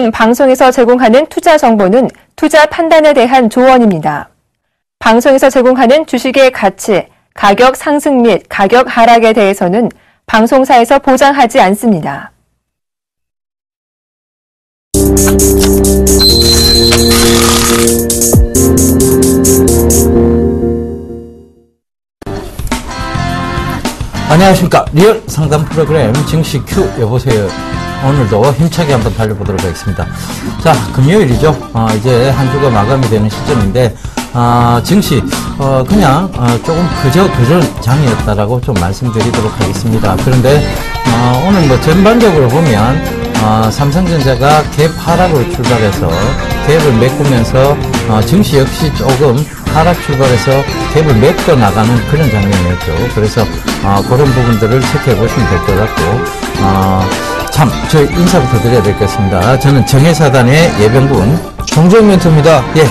이번 방송에서 제공하는 투자 정보는 투자 판단에 대한 조언입니다. 방송에서 제공하는 주식의 가치, 가격 상승 및 가격 하락에 대해서는 방송사에서 보장하지 않습니다. 안녕하십니까. 리얼 상담 프로그램 증시 Q 여보세요. 오늘도 힘차게 한번 달려보도록 하겠습니다. 자, 금요일이죠. 이제 한 주가 마감이 되는 시점인데, 증시, 그냥, 조금 그저 장이었다라고 좀 말씀드리도록 하겠습니다. 그런데, 오늘 뭐 전반적으로 보면, 삼성전자가 갭 하락으로 출발해서 갭을 메꾸면서, 증시 역시 조금 하락 출발해서 갭을 메꿔 나가는 그런 장면이었죠. 그래서, 그런 부분들을 체크해 보시면 될 것 같고, 참, 저 인사부터 드려야 될 것 같습니다. 저는 정혜사단의 예병군 정재영 멘토입니다. 예.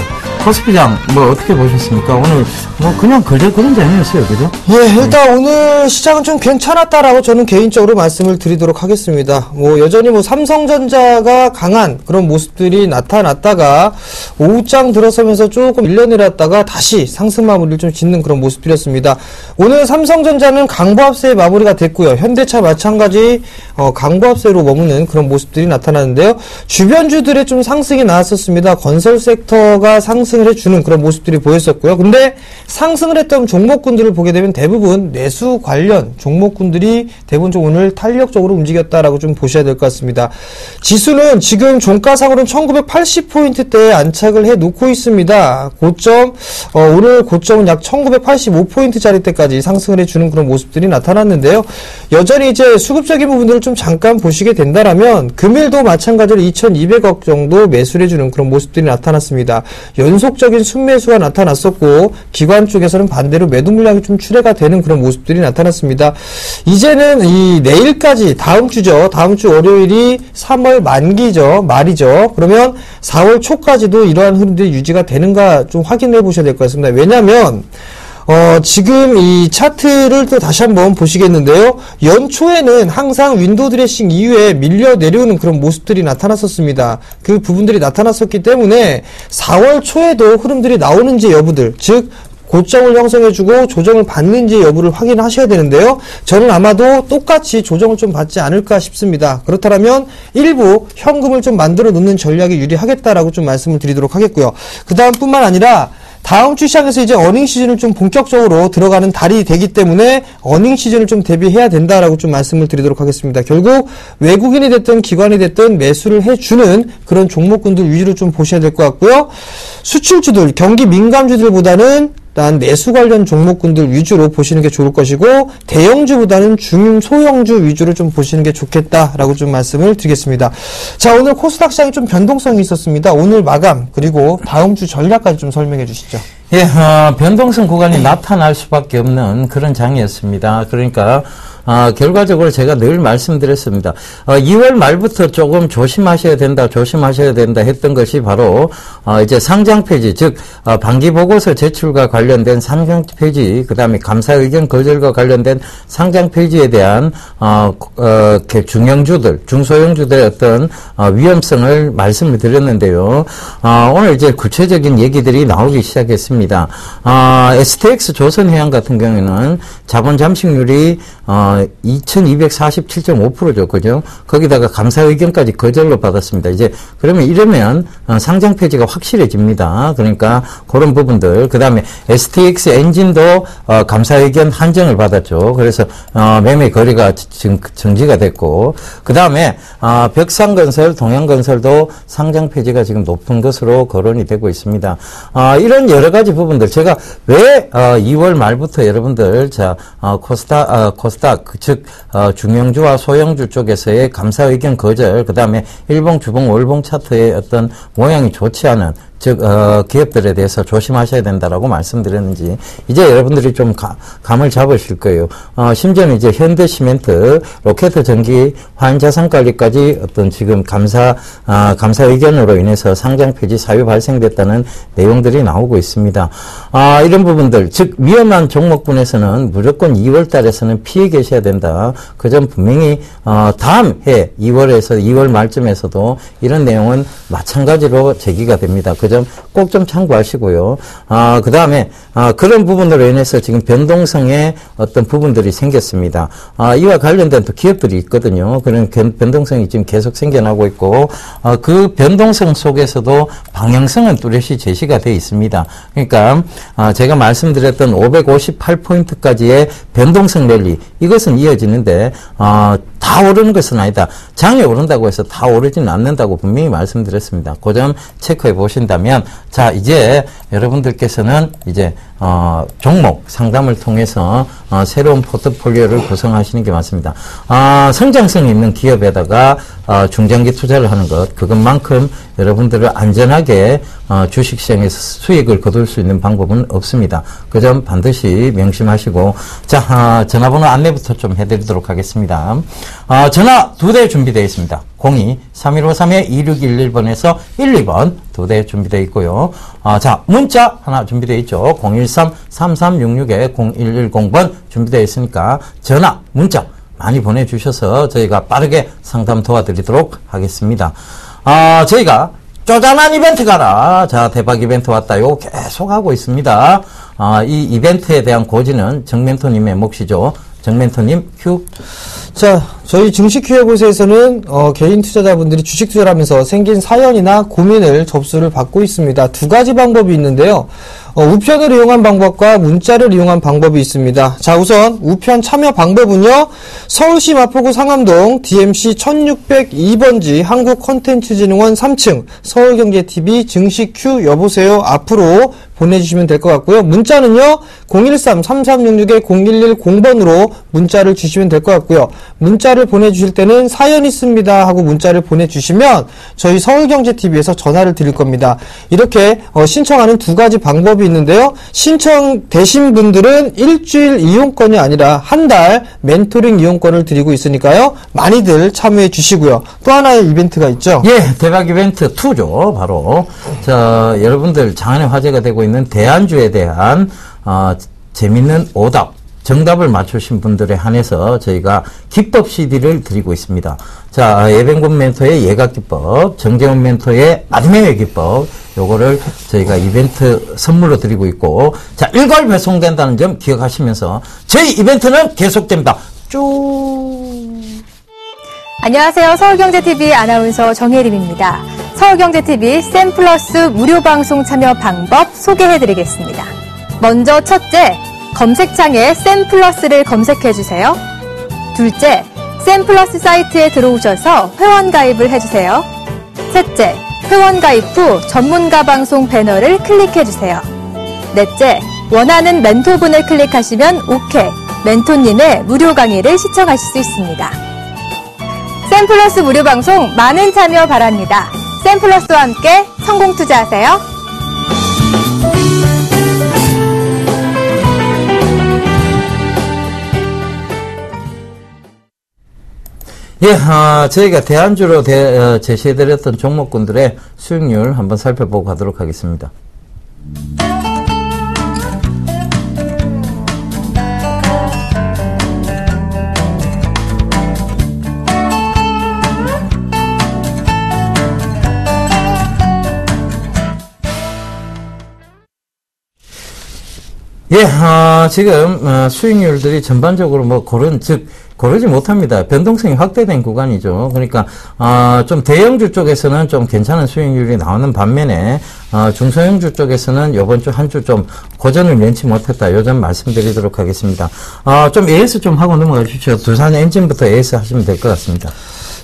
코스피장 뭐 어떻게 보셨습니까? 오늘 뭐 그냥 그런 장면이었어요, 그죠? 예, 일단 오늘 시장은 좀 괜찮았다라고 저는 개인적으로 말씀을 드리도록 하겠습니다. 뭐 여전히 뭐 삼성전자가 강한 그런 모습들이 나타났다가 오후장 들어서면서 조금 밀려내렸다가 다시 상승 마무리를 좀 짓는 그런 모습들이었습니다. 오늘 삼성전자는 강보합세의 마무리가 됐고요. 현대차 마찬가지 강보합세로 머무는 그런 모습들이 나타나는데요. 주변주들의 좀 상승이 나왔었습니다. 건설 섹터가 상승을 해주는 그런 모습들이 보였었고요. 근데 상승을 했던 종목군들을 보게 되면 대부분 내수 관련 종목군들이 대부분 좀 오늘 탄력적으로 움직였다라고 좀 보셔야 될 것 같습니다. 지수는 지금 종가상으로는 1980포인트대에 안착을 해 놓고 있습니다. 고점, 오늘 고점은 약 1985포인트짜리 때까지 상승을 해주는 그런 모습들이 나타났는데요. 여전히 이제 수급적인 부분들을 좀 잠깐 보시게 된다라면 금일도 마찬가지로 2200억 정도 매수를 해주는 그런 모습들이 나타났습니다. 연속적인 순매수가 나타났었고 기관 쪽에서는 반대로 매도 물량이 좀 출회가 되는 그런 모습들이 나타났습니다. 이제는 이 내일까지 다음 주죠. 다음 주 월요일이 3월 말이죠. 그러면 4월 초까지도 이러한 흐름들이 유지가 되는가 좀 확인해 보셔야 될 것 같습니다. 왜냐하면 지금 이 차트를 또 다시 한번 보시겠는데요. 연초에는 항상 윈도우 드레싱 이후에 밀려 내려오는 그런 모습들이 나타났었습니다. 그 부분들이 나타났었기 때문에 4월 초에도 흐름들이 나오는지 여부들, 즉 고점을 형성해주고 조정을 받는지 여부를 확인하셔야 되는데요. 저는 아마도 똑같이 조정을 좀 받지 않을까 싶습니다. 그렇다면 일부 현금을 좀 만들어 놓는 전략이 유리하겠다라고 좀 말씀을 드리도록 하겠고요. 그 다음 뿐만 아니라 다음 주 시장에서 이제 어닝 시즌을 좀 본격적으로 들어가는 달이 되기 때문에 어닝 시즌을 좀 대비해야 된다라고 좀 말씀을 드리도록 하겠습니다. 결국 외국인이 됐든 기관이 됐든 매수를 해주는 그런 종목군들 위주로 좀 보셔야 될 것 같고요. 수출주들, 경기 민감주들보다는 일단 내수 관련 종목군들 위주로 보시는 게 좋을 것이고 대형주보다는 중소형주 위주로 좀 보시는 게 좋겠다라고 좀 말씀을 드리겠습니다. 자, 오늘 코스닥 시장이 좀 변동성이 있었습니다. 오늘 마감 그리고 다음 주 전략까지 좀 설명해 주시죠. 예, 변동성 구간이 나타날 수밖에 없는 그런 장이었습니다. 그러니까 결과적으로 제가 늘 말씀드렸습니다. 2월 말부터 조금 조심하셔야 된다 했던 것이 바로 이제 상장 폐지, 즉 반기 보고서 제출과 관련된 상장 폐지, 그다음에 감사 의견 거절과 관련된 상장 폐지에 대한 중형주들, 중소형주들의 어떤 위험성을 말씀을 드렸는데요. 오늘 이제 구체적인 얘기들이 나오기 시작했습니다. STX 조선해양 같은 경우에는 자본 잠식률이 2247.5%죠. 그죠? 거기다가 감사 의견까지 거절로 받았습니다. 이제 그러면 이러면 상장 폐지가 확실해집니다. 그러니까 그런 부분들. 그다음에 STX 엔진도 감사 의견 한정을 받았죠. 그래서 매매 거래가 정지가 됐고, 그다음에 벽상건설, 동양건설도 상장 폐지가 지금 높은 것으로 거론이 되고 있습니다. 이런 여러 가지 부분들, 제가 왜 2월 말부터 여러분들 코스닥 즉 중형주와 소형주 쪽에서의 감사 의견 거절, 그다음에 일봉, 주봉, 월봉 차트의 어떤 모양이 좋지 않은 즉 기업들에 대해서 조심하셔야 된다라고 말씀드렸는지 이제 여러분들이 좀 감을 잡으실 거예요. 심지어는 이제 현대시멘트, 로켓전기, 화인자산관리까지 어떤 지금 감사 의견으로 인해서 상장 폐지 사유 발생됐다는 내용들이 나오고 있습니다. 이런 부분들, 즉 위험한 종목군에서는 무조건 2월 달에서는 피해 계셔야 된다. 그 점 분명히 다음 해 2월 말쯤에서도 이런 내용은 마찬가지로 제기가 됩니다. 그 점 꼭 좀 참고하시고요. 그 다음에 그런 부분으로 인해서 지금 변동성의 어떤 부분들이 생겼습니다. 이와 관련된 또 기업들이 있거든요. 그런 변동성이 지금 계속 생겨나고 있고 그 변동성 속에서도 방향성은 뚜렷이 제시가 되어 있습니다. 그러니까 제가 말씀드렸던 558포인트까지의 변동성 랠리, 이것은 이어지는데 다 오르는 것은 아니다. 장이 오른다고 해서 다 오르지는 않는다고 분명히 말씀드렸습니다. 그 점 체크해 보신다면, 자, 이제 여러분들께서는 이제 종목 상담을 통해서 새로운 포트폴리오를 구성하시는 게 맞습니다. 성장성 있는 기업에다가 중장기 투자를 하는 것, 그것만큼 여러분들을 안전하게 주식시장에서 수익을 거둘 수 있는 방법은 없습니다. 그 점 반드시 명심하시고, 자, 전화번호 안내부터 좀 해드리도록 하겠습니다. 전화 2대 준비되어 있습니다. 02-3153-2611번에서 12번 2대 준비되어 있고요. 자, 문자 하나 준비되어 있죠. 013-3366-0110번 준비되어 있으니까 전화, 문자 많이 보내주셔서 저희가 빠르게 상담 도와드리도록 하겠습니다. 저희가 쪼잔한 이벤트 가라. 자, 대박 이벤트 왔다. 요거 계속 하고 있습니다. 이 이벤트에 대한 고지는 정멘토님의 몫이죠. 정멘토님 큐. 자, 저희 증시 큐어보세에서는 개인 투자자분들이 주식 투자를 하면서 생긴 사연이나 고민을 접수를 받고 있습니다. 두 가지 방법이 있는데요. 우편을 이용한 방법과 문자를 이용한 방법이 있습니다. 자, 우선 우편 참여 방법은요. 서울시 마포구 상암동 DMC 1602번지 한국콘텐츠진흥원 3층 서울경제TV 증시 큐 여보세요 앞으로 보내주시면 될 것 같고요. 문자는요. 013-3366-0110번으로 문자를 주시면 될 것 같고요. 문자를 보내주실 때는 사연 있습니다 하고 문자를 보내주시면 저희 서울경제TV에서 전화를 드릴 겁니다. 이렇게 신청하는 두 가지 방법이 있는데요. 신청되신 분들은 일주일 이용권이 아니라 한 달 멘토링 이용권을 드리고 있으니까요. 많이들 참여해 주시고요. 또 하나의 이벤트가 있죠. 예, 대박 이벤트 2죠. 바로 자, 여러분들 장안에 화제가 되고 있는 대안주에 대한 재밌는 오답, 정답을 맞추신 분들에 한해서 저희가 기법 CD를 드리고 있습니다. 자, 예병군 멘토의 예각 기법, 정재훈 멘토의 마지막의 기법, 요거를 저희가 이벤트 선물로 드리고 있고, 자, 일괄 배송된다는 점 기억하시면서 저희 이벤트는 계속됩니다. 쭉. 안녕하세요. 서울경제TV 아나운서 정혜림입니다. 서울경제TV 샘플러스 무료 방송 참여 방법 소개해드리겠습니다. 먼저 첫째, 검색창에 샘플러스를 검색해주세요. 둘째, 샘플러스 사이트에 들어오셔서 회원 가입을 해주세요. 셋째, 회원 가입 후 전문가 방송 배너를 클릭해주세요. 넷째, 원하는 멘토분을 클릭하시면 오케이, 멘토님의 무료 강의를 시청하실 수 있습니다. 샘플러스 무료 방송 많은 참여 바랍니다. 샘플러스와 함께 성공 투자하세요. 예, 저희가 대안주로 제시해드렸던 종목군들의 수익률 한번 살펴보고 가도록 하겠습니다. 예, 지금 수익률들이 전반적으로 고르지 못합니다. 변동성이 확대된 구간이죠. 그러니까 좀 대형주 쪽에서는 좀 괜찮은 수익률이 나오는 반면에 중소형주 쪽에서는 이번 주 한 주 좀 고전을 면치 못했다. 요 점 말씀드리도록 하겠습니다. 좀 AS 좀 하고 넘어가 주시죠. 두산 엔진부터 AS 하시면 될 것 같습니다.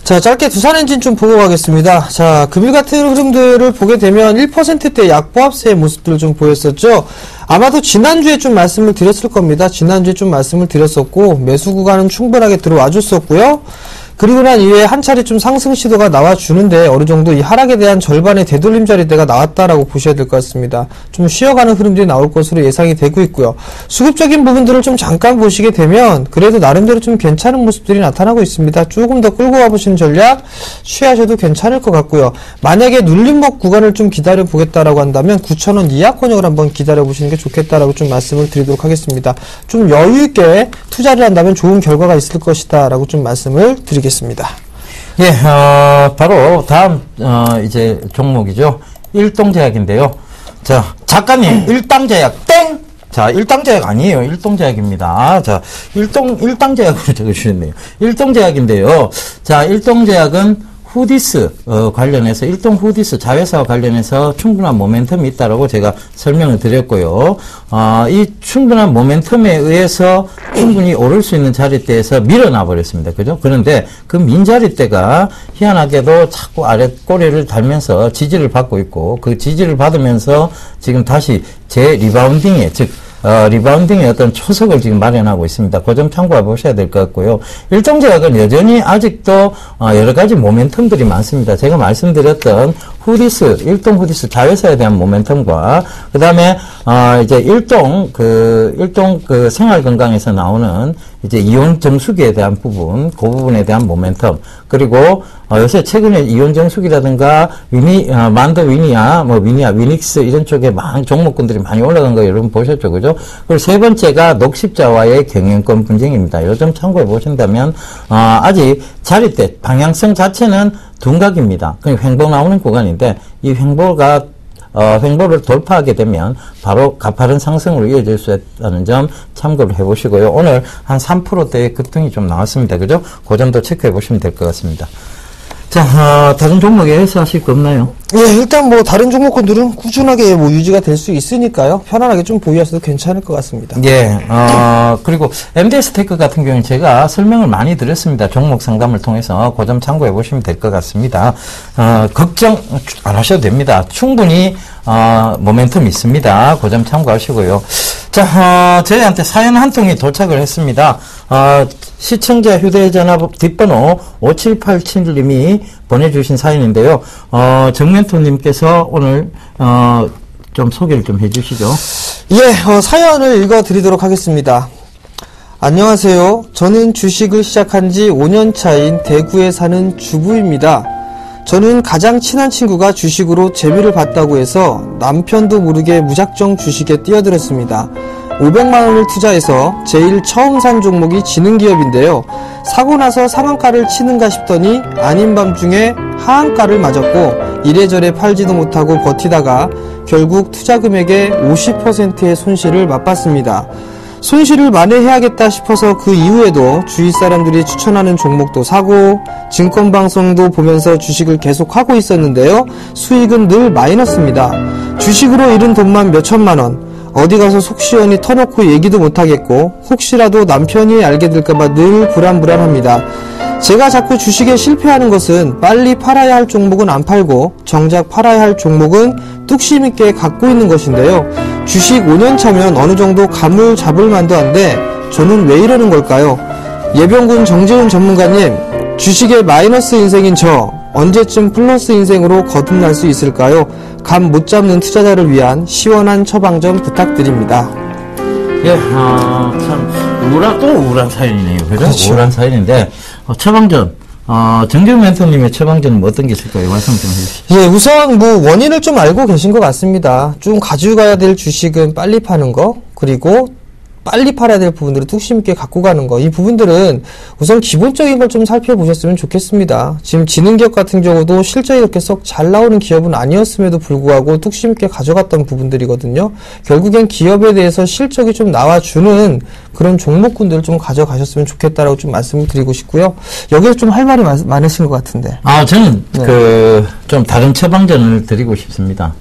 자, 짧게 두산엔진 좀 보고 가겠습니다. 자, 금일 같은 흐름들을 보게 되면 1%대 약보합세의 모습들을 좀 보였었죠. 아마도 지난주에 좀 말씀을 드렸을 겁니다. 지난주에 좀 말씀을 드렸었고, 매수 구간은 충분하게 들어와 줬었고요. 그리고 난 이후에 한 차례 좀 상승 시도가 나와주는데 어느 정도 이 하락에 대한 절반의 되돌림 자리대가 나왔다라고 보셔야 될 것 같습니다. 좀 쉬어가는 흐름들이 나올 것으로 예상이 되고 있고요. 수급적인 부분들을 좀 잠깐 보시게 되면 그래도 나름대로 좀 괜찮은 모습들이 나타나고 있습니다. 조금 더 끌고 와보시는 전략 취하셔도 괜찮을 것 같고요. 만약에 눌림목 구간을 좀 기다려 보겠다라고 한다면 9,000원 이하 권역을 한번 기다려 보시는 게 좋겠다라고 좀 말씀을 드리도록 하겠습니다. 좀 여유 있게 투자를 한다면 좋은 결과가 있을 것이다라고 좀 말씀을 드리겠습니다. 예, 바로 다음 이제 종목이죠. 일동제약인데요. 자, 작가님, 일당제약 땡. 자, 일당제약 아니에요. 일동제약입니다. 자, 일당제약으로 적어주셨네요. 일동제약인데요. 자, 일동제약은 후디스 관련해서 일동 후디스 자회사와 관련해서 충분한 모멘텀이 있다라고 제가 설명을 드렸고요. 이 충분한 모멘텀에 의해서 충분히 오를 수 있는 자리대에서 밀어놔 버렸습니다. 그죠? 그런데 그 민자리대가 희한하게도 자꾸 아래 꼬리를 달면서 지지를 받고 있고 그 지지를 받으면서 지금 다시 리바운딩에 즉 리바운딩의 어떤 초석을 지금 마련하고 있습니다. 그 점 참고해 보셔야 될 것 같고요. 일동제약은 여전히 아직도 여러 가지 모멘텀들이 많습니다. 제가 말씀드렸던 후디스, 일동 후디스 자회사에 대한 모멘텀과 그 다음에 이제 일동 생활건강에서 나오는 이제 이온 정수기에 대한 부분, 그 부분에 대한 모멘텀, 그리고 요새 최근에 이온 정수기라든가 만더 위니아, 위닉스 이런 쪽에 많은 종목군들이 많이 올라간 거 여러분 보셨죠, 그죠? 그리고 세 번째가 녹십자와의 경영권 분쟁입니다. 요점 참고해 보신다면 아직 자리대 방향성 자체는 둔각입니다. 그냥 횡보 나오는 구간인데 이 횡보를 돌파하게 되면 바로 가파른 상승으로 이어질 수 있다는 점 참고를 해보시고요. 오늘 한 3%대의 급등이 좀 나왔습니다. 그죠? 그 점도 체크해 보시면 될 것 같습니다. 자, 다른 종목에 해소하실 거 없나요? 예, 일단 뭐 다른 종목군들은 꾸준하게 뭐 유지가 될 수 있으니까요. 편안하게 좀 보유하셔도 괜찮을 것 같습니다. 예, 그리고 MDS테크 같은 경우는 제가 설명을 많이 드렸습니다. 종목 상담을 통해서 그 점 참고해 보시면 될 것 같습니다. 걱정 안 하셔도 됩니다. 충분히 모멘텀 있습니다. 그 점 참고하시고요. 자, 저희한테 사연 한 통이 도착을 했습니다. 시청자 휴대전화 뒷번호 5787님이 보내주신 사연인데요. 정멘토님께서 오늘 좀 소개를 좀 해주시죠. 예, 사연을 읽어드리도록 하겠습니다. 안녕하세요. 저는 주식을 시작한 지 5년 차인 대구에 사는 주부입니다. 저는 가장 친한 친구가 주식으로 재미를 봤다고 해서 남편도 모르게 무작정 주식에 뛰어들었습니다. 500만 원을 투자해서 제일 처음 산 종목이 지능기업인데요. 사고 나서 상한가를 치는가 싶더니 아닌 밤중에 하한가를 맞았고 이래저래 팔지도 못하고 버티다가 결국 투자 금액의 50%의 손실을 맛봤습니다. 손실을 만회해야겠다 싶어서 그 이후에도 주위 사람들이 추천하는 종목도 사고 증권방송도 보면서 주식을 계속하고 있었는데요. 수익은 늘 마이너스입니다. 주식으로 잃은 돈만 몇천만 원. 어디 가서 속 시원히 터놓고 얘기도 못하겠고 혹시라도 남편이 알게 될까봐 늘 불안합니다. 제가 자꾸 주식에 실패하는 것은 빨리 팔아야 할 종목은 안 팔고 정작 팔아야 할 종목은 뚝심 있게 갖고 있는 것인데요. 주식 5년 차면 어느 정도 감을 잡을 만도 한데 저는 왜 이러는 걸까요? 예병군 정재훈 전문가님, 주식의 마이너스 인생인 저 언제쯤 플러스 인생으로 거듭날 수 있을까요? 감 못 잡는 투자자를 위한 시원한 처방 좀 부탁드립니다. 예, 참 우울한 사연이네요. 그죠? 그렇죠. 우울한 사연인데 처방전. 정재훈 멘토님의 처방전은 뭐 어떤 게 있을까요? 말씀 좀 해주시죠. 예, 우선 뭐 원인을 좀 알고 계신 것 같습니다. 좀 가져가야 될 주식은 빨리 파는 거, 그리고 빨리 팔아야 될 부분들을 뚝심 있게 갖고 가는 거, 이 부분들은 우선 기본적인 걸 좀 살펴보셨으면 좋겠습니다. 지금 지능기업 같은 경우도 실적이 그렇게 썩 잘 나오는 기업은 아니었음에도 불구하고 뚝심 있게 가져갔던 부분들이거든요. 결국엔 기업에 대해서 실적이 좀 나와주는 그런 종목군들을 좀 가져가셨으면 좋겠다라고 좀 말씀을 드리고 싶고요. 여기서 좀 할 말이 많으신 것 같은데. 저는 좀 다른 처방전을 드리고 싶습니다.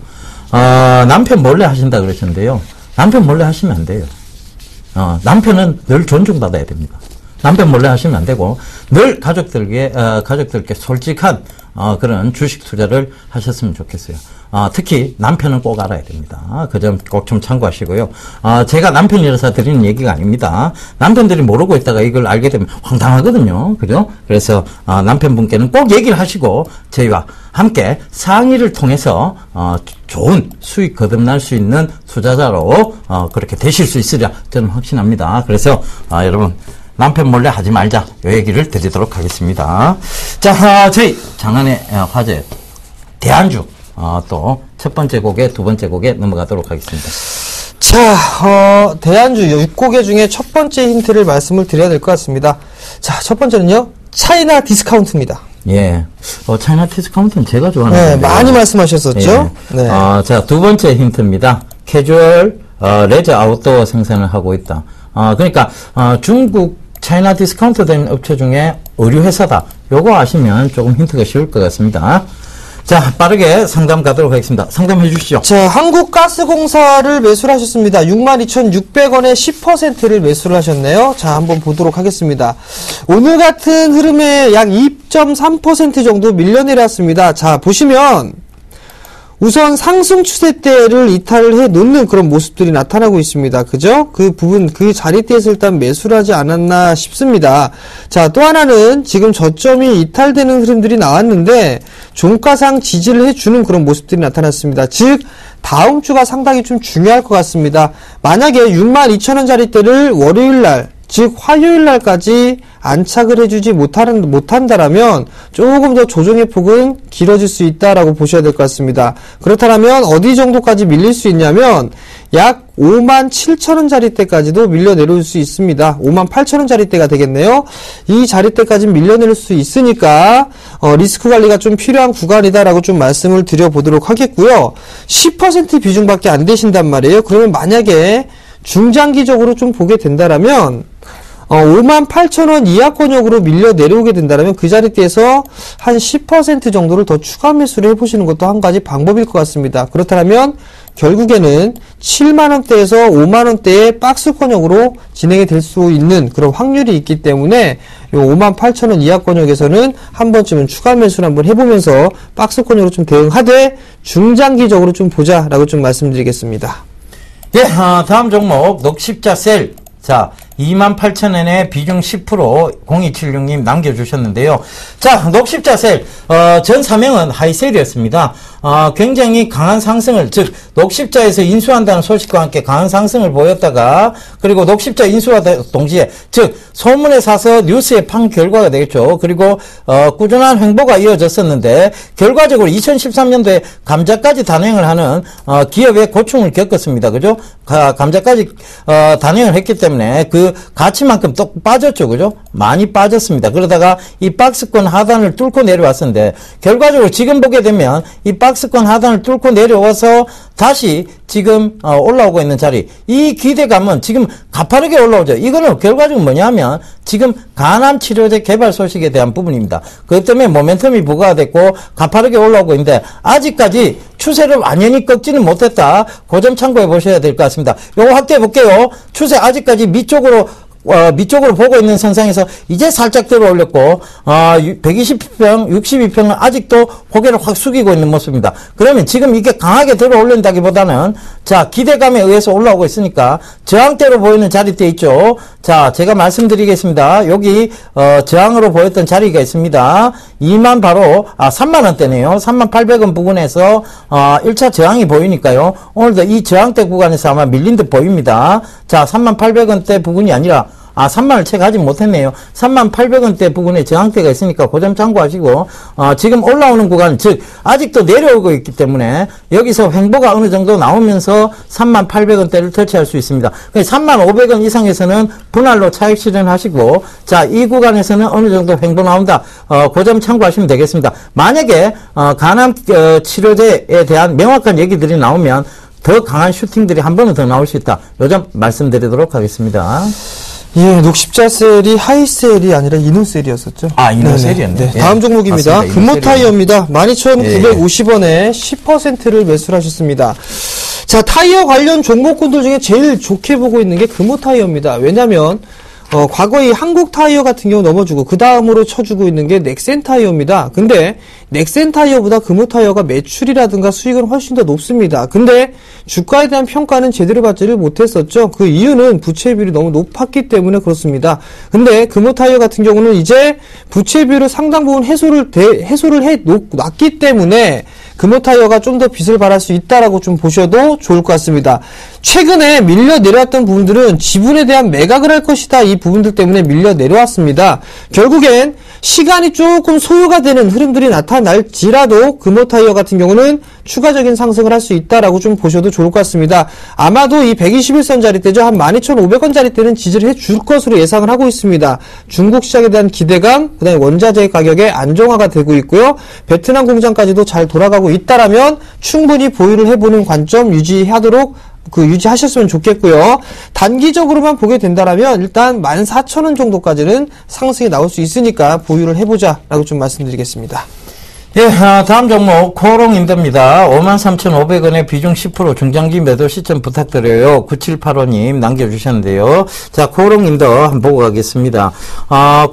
남편 몰래 하신다 그러셨는데요. 남편 몰래 하시면 안 돼요. 남편은 늘 존중받아야 됩니다. 남편 몰래 하시면 안 되고 늘 가족들께 솔직한 그런 주식 투자를 하셨으면 좋겠어요. 특히 남편은 꼭 알아야 됩니다. 그 점 꼭 좀 참고하시고요. 제가 남편이라서 드리는 얘기가 아닙니다. 남편들이 모르고 있다가 이걸 알게 되면 황당하거든요. 그죠? 그래서 남편분께는 꼭 얘기를 하시고 저희와 함께 상의를 통해서 좋은 수익 거듭날 수 있는 투자자로 그렇게 되실 수 있으리라 저는 확신합니다. 그래서 여러분 남편 몰래 하지 말자 이 얘기를 드리도록 하겠습니다. 자, 저희 장안의 화제 대안주 또 첫 번째 곡에 두 번째 곡에 넘어가도록 하겠습니다. 자, 대안주 6곡의 중에 첫 번째 힌트를 말씀을 드려야 될 것 같습니다. 자, 첫 번째는요, 차이나 디스카운트입니다. 예. 차이나 디스카운트는 제가 좋아하는 네, 건데요. 많이 말씀하셨었죠? 예. 네. 자, 두 번째 힌트입니다. 캐주얼, 레저 아웃도어 생산을 하고 있다. 그러니까, 중국 차이나 디스카운트 된 업체 중에 의류회사다. 요거 아시면 조금 힌트가 쉬울 것 같습니다. 자, 빠르게 상담 가도록 하겠습니다. 상담해 주시죠. 자, 한국가스공사를 매수를 하셨습니다. 62,600원에 10%를 매수를 하셨네요. 자, 한번 보도록 하겠습니다. 오늘 같은 흐름에 약 2.3% 정도 밀려 내렸습니다. 자, 보시면 우선 상승 추세대를 이탈을 해 놓는 그런 모습들이 나타나고 있습니다. 그죠? 그 부분, 그 자리대에서 일단 매수를 하지 않았나 싶습니다. 자, 또 하나는 지금 저점이 이탈되는 흐름들이 나왔는데 종가상 지지를 해주는 그런 모습들이 나타났습니다. 즉, 다음 주가 상당히 좀 중요할 것 같습니다. 만약에 62,000원 자리대를 월요일날, 즉 화요일날까지 안착을 해주지 못한다라면 조금 더 조정의 폭은 길어질 수 있다라고 보셔야 될 것 같습니다. 그렇다면 어디 정도까지 밀릴 수 있냐면 약 57,000원 자리대까지도 밀려 내려올 수 있습니다. 58,000원 자리대가 되겠네요. 이 자리대까지 밀려 내릴 수 있으니까 리스크 관리가 좀 필요한 구간이다라고 좀 말씀을 드려보도록 하겠고요. 10% 비중밖에 안 되신단 말이에요. 그러면 만약에 중장기적으로 좀 보게 된다라면 58,000원 이하권역으로 밀려 내려오게 된다면 그 자리대에서 한 10% 정도를 더 추가 매수를 해보시는 것도 한 가지 방법일 것 같습니다. 그렇다면 결국에는 7만원대에서 5만원대의 박스권역으로 진행이 될 수 있는 그런 확률이 있기 때문에 요 58,000원 이하권역에서는 한 번쯤은 추가 매수를 한번 해보면서 박스권역으로 좀 대응하되 중장기적으로 좀 보자라고 좀 말씀드리겠습니다. 예, 다음 종목 녹십자셀. 자, 28,000원에 비중 10% 0276님 남겨주셨는데요. 자, 녹십자셀, 전 사명은 하이셀이었습니다. 굉장히 강한 상승을, 즉, 녹십자에서 인수한다는 소식과 함께 강한 상승을 보였다가, 그리고 녹십자 인수와 동시에, 즉, 소문에 사서 뉴스에 판 결과가 되겠죠. 그리고, 꾸준한 횡보가 이어졌었는데, 결과적으로 2013년도에 감자까지 단행을 하는, 기업의 고충을 겪었습니다. 그죠? 감자까지, 단행을 했기 때문에, 그 가치만큼 또 빠졌죠. 그죠? 많이 빠졌습니다. 그러다가 이 박스권 하단을 뚫고 내려왔었는데, 결과적으로 지금 보게 되면, 이 박스권 하단을 뚫고 내려와서 다시 지금 올라오고 있는 자리, 이 기대감은 지금 가파르게 올라오죠. 이거는 결과적으로 뭐냐면 지금 간암 치료제 개발 소식에 대한 부분입니다. 그것 때문에 모멘텀이 부과가 됐고 가파르게 올라오고 있는데 아직까지 추세를 완전히 꺾지는 못했다. 그 점 참고해 보셔야 될 것 같습니다. 요거 확대해 볼게요. 추세 아직까지 밑쪽으로 보고 있는 선상에서 이제 살짝 들어 올렸고, 120평, 62평은 아직도 고개를 확 숙이고 있는 모습입니다. 그러면 지금 이게 강하게 들어 올린다기보다는, 자, 기대감에 의해서 올라오고 있으니까, 저항대로 보이는 자리대 있죠? 자, 제가 말씀드리겠습니다. 여기, 저항으로 보였던 자리가 있습니다. 3만원대네요. 38,000원 부근에서, 1차 저항이 보이니까요. 오늘도 이 저항대 구간에서 아마 밀린 듯 보입니다. 자, 38,000원대 부근이 아니라, 3만을 채 가지 못했네요. 38,000원대 부근에 저항대가 있으니까 그 점 참고하시고, 지금 올라오는 구간, 즉, 아직도 내려오고 있기 때문에, 여기서 횡보가 어느 정도 나오면서 38,000원대를 터치할 수 있습니다. 35,000원 이상에서는 분할로 차익 실현하시고, 자, 이 구간에서는 어느 정도 횡보 나온다. 그 점 참고하시면 되겠습니다. 만약에, 간암, 치료제에 대한 명확한 얘기들이 나오면, 더 강한 슈팅들이 한 번은 더 나올 수 있다. 요 점 말씀드리도록 하겠습니다. 예, 녹십자셀이 하이셀이 아니라 이노셀이었었죠. 이노셀이었네. 네, 다음 종목입니다. 맞습니다. 금호타이어입니다. 12,950원에 10%를 매수를 하셨습니다. 자, 타이어 관련 종목군들 중에 제일 좋게 보고 있는 게 금호타이어입니다. 왜냐면 과거 이 한국 타이어 같은 경우 넘어주고 그 다음으로 쳐주고 있는 게 넥센 타이어입니다. 근데 넥센 타이어보다 금호 타이어가 매출이라든가 수익은 훨씬 더 높습니다. 근데 주가에 대한 평가는 제대로 받지를 못했었죠. 그 이유는 부채 비율이 너무 높았기 때문에 그렇습니다. 근데 금호 타이어 같은 경우는 이제 부채 비율을 상당 부분 해소를 해 놨기 때문에 금호 타이어가 좀 더 빚을 발할 수 있다라고 좀 보셔도 좋을 것 같습니다. 최근에 밀려 내려왔던 부분들은 지분에 대한 매각을 할 것이다. 이 부분들 때문에 밀려 내려왔습니다. 결국엔 시간이 조금 소요가 되는 흐름들이 나타날지라도 금호 타이어 같은 경우는 추가적인 상승을 할 수 있다라고 좀 보셔도 좋을 것 같습니다. 아마도 이 121선 자리대죠. 한 12,500원 자리대는 지지를 해줄 것으로 예상을 하고 있습니다. 중국 시장에 대한 기대감, 그 다음에 원자재 가격의 안정화가 되고 있고요. 베트남 공장까지도 잘 돌아가고 있다라면 충분히 보유를 해보는 관점 유지하셨으면 좋겠고요. 단기적으로만 보게 된다라면 일단 14,000원 정도까지는 상승이 나올 수 있으니까 보유를 해보자라고 좀 말씀드리겠습니다. 예, 다음 종목 코오롱인더입니다. 53,500원에 비중 10% 중장기 매도 시점 부탁드려요. 9785님 남겨주셨는데요. 자, 코오롱인더 한번 보고 가겠습니다.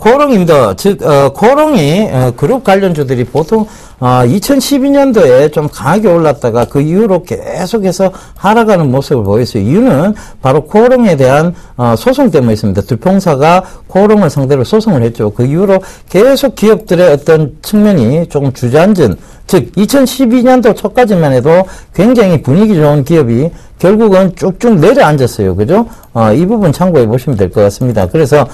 코오롱인더, 즉 코오롱이 그룹 관련주들이 보통 2012년도에 좀 강하게 올랐다가 그 이후로 계속해서 하락하는 모습을 보였어요. 이유는 바로 코오롱에 대한 소송 때문에 있습니다. 두평사가 코오롱을 상대로 소송을 했죠. 그 이후로 계속 기업들의 어떤 측면이 조금 주저앉은, 즉 2012년도 초까지만 해도 굉장히 분위기 좋은 기업이 결국은 쭉쭉 내려앉았어요. 그죠? 이 부분 참고해 보시면 될 것 같습니다. 그래서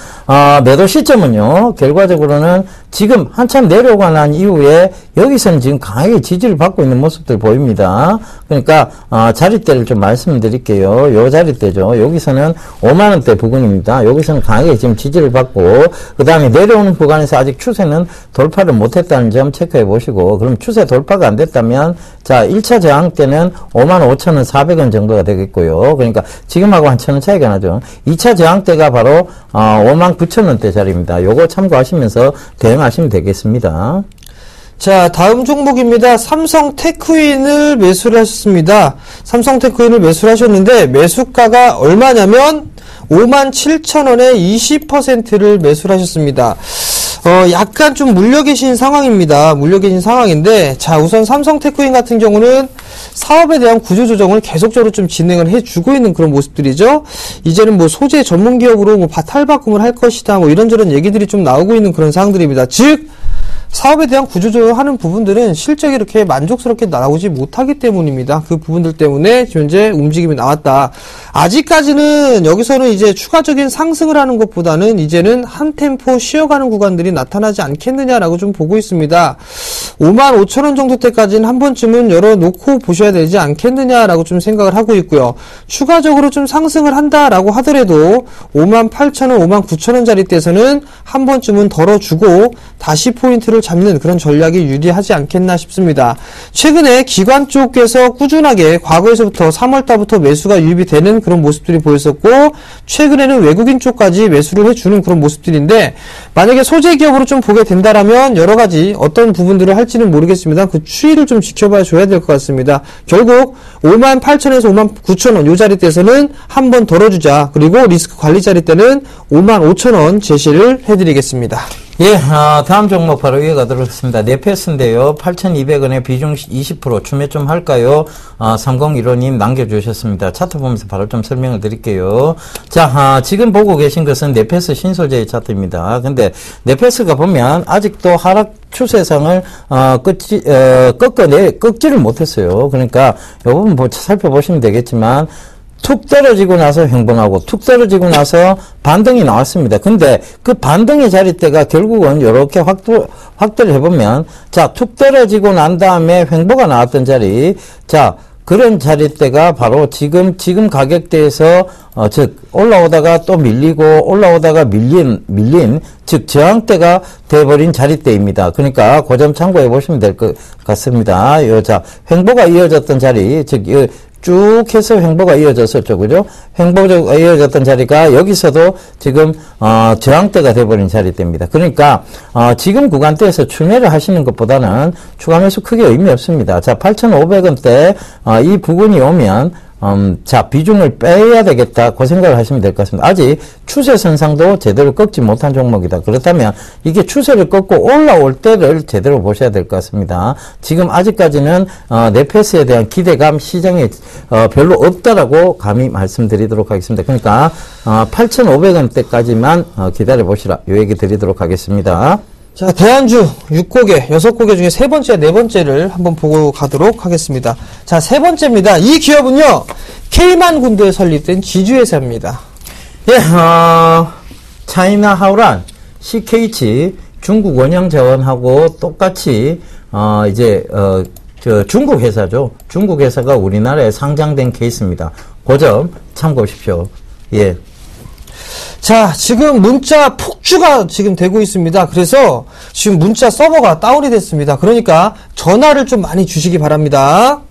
매도 시점은요, 결과적으로는 지금 한참 내려오고 난 이후에 여기서는 지금 강하게 지지를 받고 있는 모습들 보입니다. 그러니까 자리대를 좀 말씀드릴게요. 요 자리대죠. 여기서는 5만원대 부근입니다. 여기서는 강하게 지금 지지를 받고, 그 다음에 내려오는 구간에서 아직 추세는 돌파를 못했다는 점 체크해 보시고, 그럼 추세 돌파가 안 됐다면, 자, 1차 저항대는 55,000원 400원 정도가 되겠고요. 그러니까 지금하고 한 1,000원 차이가 나죠. 2차 저항대가 바로 59,000원대 자리입니다. 요거 참고하시면서 대응하시면 되겠습니다. 자, 다음 종목입니다. 삼성테크윈을 매수를 하셨습니다. 삼성테크윈을 매수를 하셨는데 매수가가 얼마냐면 57,000원에 20%를 매수를 하셨습니다. 약간 좀 물려 계신 상황입니다. 물려 계신 상황인데, 자, 우선 삼성테크윈 같은 경우는 사업에 대한 구조조정을 계속적으로 좀 진행을 해주고 있는 그런 모습들이죠. 이제는 뭐 소재 전문 기업으로 뭐 탈바꿈을 할 것이다, 뭐 이런저런 얘기들이 좀 나오고 있는 그런 상황들입니다. 즉, 사업에 대한 구조조정하는 부분들은 실적이 이렇게 만족스럽게 나오지 못하기 때문입니다. 그 부분들 때문에 현재 움직임이 나왔다. 아직까지는 여기서는 이제 추가적인 상승을 하는 것보다는 이제는 한 템포 쉬어가는 구간들이 나타나지 않겠느냐라고 좀 보고 있습니다. 55,000원 정도 때까지는 한 번쯤은 열어놓고 보셔야 되지 않겠느냐라고 좀 생각을 하고 있고요. 추가적으로 좀 상승을 한다라고 하더라도 58,000원, 59,000원 자리대에서는 한 번쯤은 덜어주고 다시 포인트를 잡는 그런 전략이 유리하지 않겠나 싶습니다. 최근에 기관 쪽에서 꾸준하게 과거에서부터 3월달부터 매수가 유입이 되는 그런 모습들이 보였었고, 최근에는 외국인 쪽까지 매수를 해주는 그런 모습들인데, 만약에 소재 기업으로 좀 보게 된다라면 여러 가지 어떤 부분들을 할지는 모르겠습니다. 그 추이를 좀 지켜봐 줘야 될 것 같습니다. 결국 58,000원에서 59,000원 요 자리대에서는 한 번 덜어주자. 그리고 리스크 관리 자리대는 55,000원 제시를 해드리겠습니다. 예, 다음 종목 바로 이어가도록 하겠습니다. 네페스인데요. 8,200원에 비중 20% 추매 좀 할까요? 3015님 남겨주셨습니다. 차트 보면서 바로 좀 설명을 드릴게요. 자, 지금 보고 계신 것은 네페스 신소재의 차트입니다. 근데 네페스가 보면 아직도 하락 추세상을 꺾지를 못했어요. 그러니까 이 부분 살펴보시면 되겠지만, 툭 떨어지고 나서 횡보하고 툭 떨어지고 나서 반등이 나왔습니다. 근데 그 반등의 자리대가 결국은 이렇게 확대를 해보면, 자, 툭 떨어지고 난 다음에 횡보가 나왔던 자리, 자, 그런 자리대가 바로 지금 가격대에서 즉 올라오다가 또 밀리고 올라오다가 밀린 즉 저항대가 돼버린 자리대입니다. 그러니까 그 점 참고해 보시면 될 것 같습니다. 자, 횡보가 이어졌던 자리, 즉 쭉 해서 횡보가 이어졌었죠. 그죠? 횡보가 이어졌던 자리가 여기서도 지금, 저항대가 돼버린 자리대입니다. 그러니까, 지금 구간대에서 추매를 하시는 것보다는 추가 매수 크게 의미 없습니다. 자, 8,500원대, 이 부분이 오면, 자, 비중을 빼야 되겠다. 그 생각을 하시면 될 것 같습니다. 아직 추세선상도 제대로 꺾지 못한 종목이다. 그렇다면 이게 추세를 꺾고 올라올 때를 제대로 보셔야 될 것 같습니다. 지금 아직까지는, 네페스에 대한 기대감 시장에, 별로 없다라고 감히 말씀드리도록 하겠습니다. 그러니까, 8,500원대까지만, 기다려 보시라. 요 얘기 드리도록 하겠습니다. 자, 대안주 6곡에, 6곡에 중에 세 번째, 네 번째를 한번 보고 가도록 하겠습니다. 자, 세 번째입니다. 이 기업은요, K만 군도에 설립된 지주회사입니다. 예, 차이나 하우란, CKH, 중국 원형 자원하고 똑같이, 중국 회사죠. 중국 회사가 우리나라에 상장된 케이스입니다. 그 점 참고하십시오. 예. 자, 지금 문자 폭주가 지금 되고 있습니다. 그래서 지금 문자 서버가 다운이 됐습니다. 그러니까 전화를 좀 많이 주시기 바랍니다.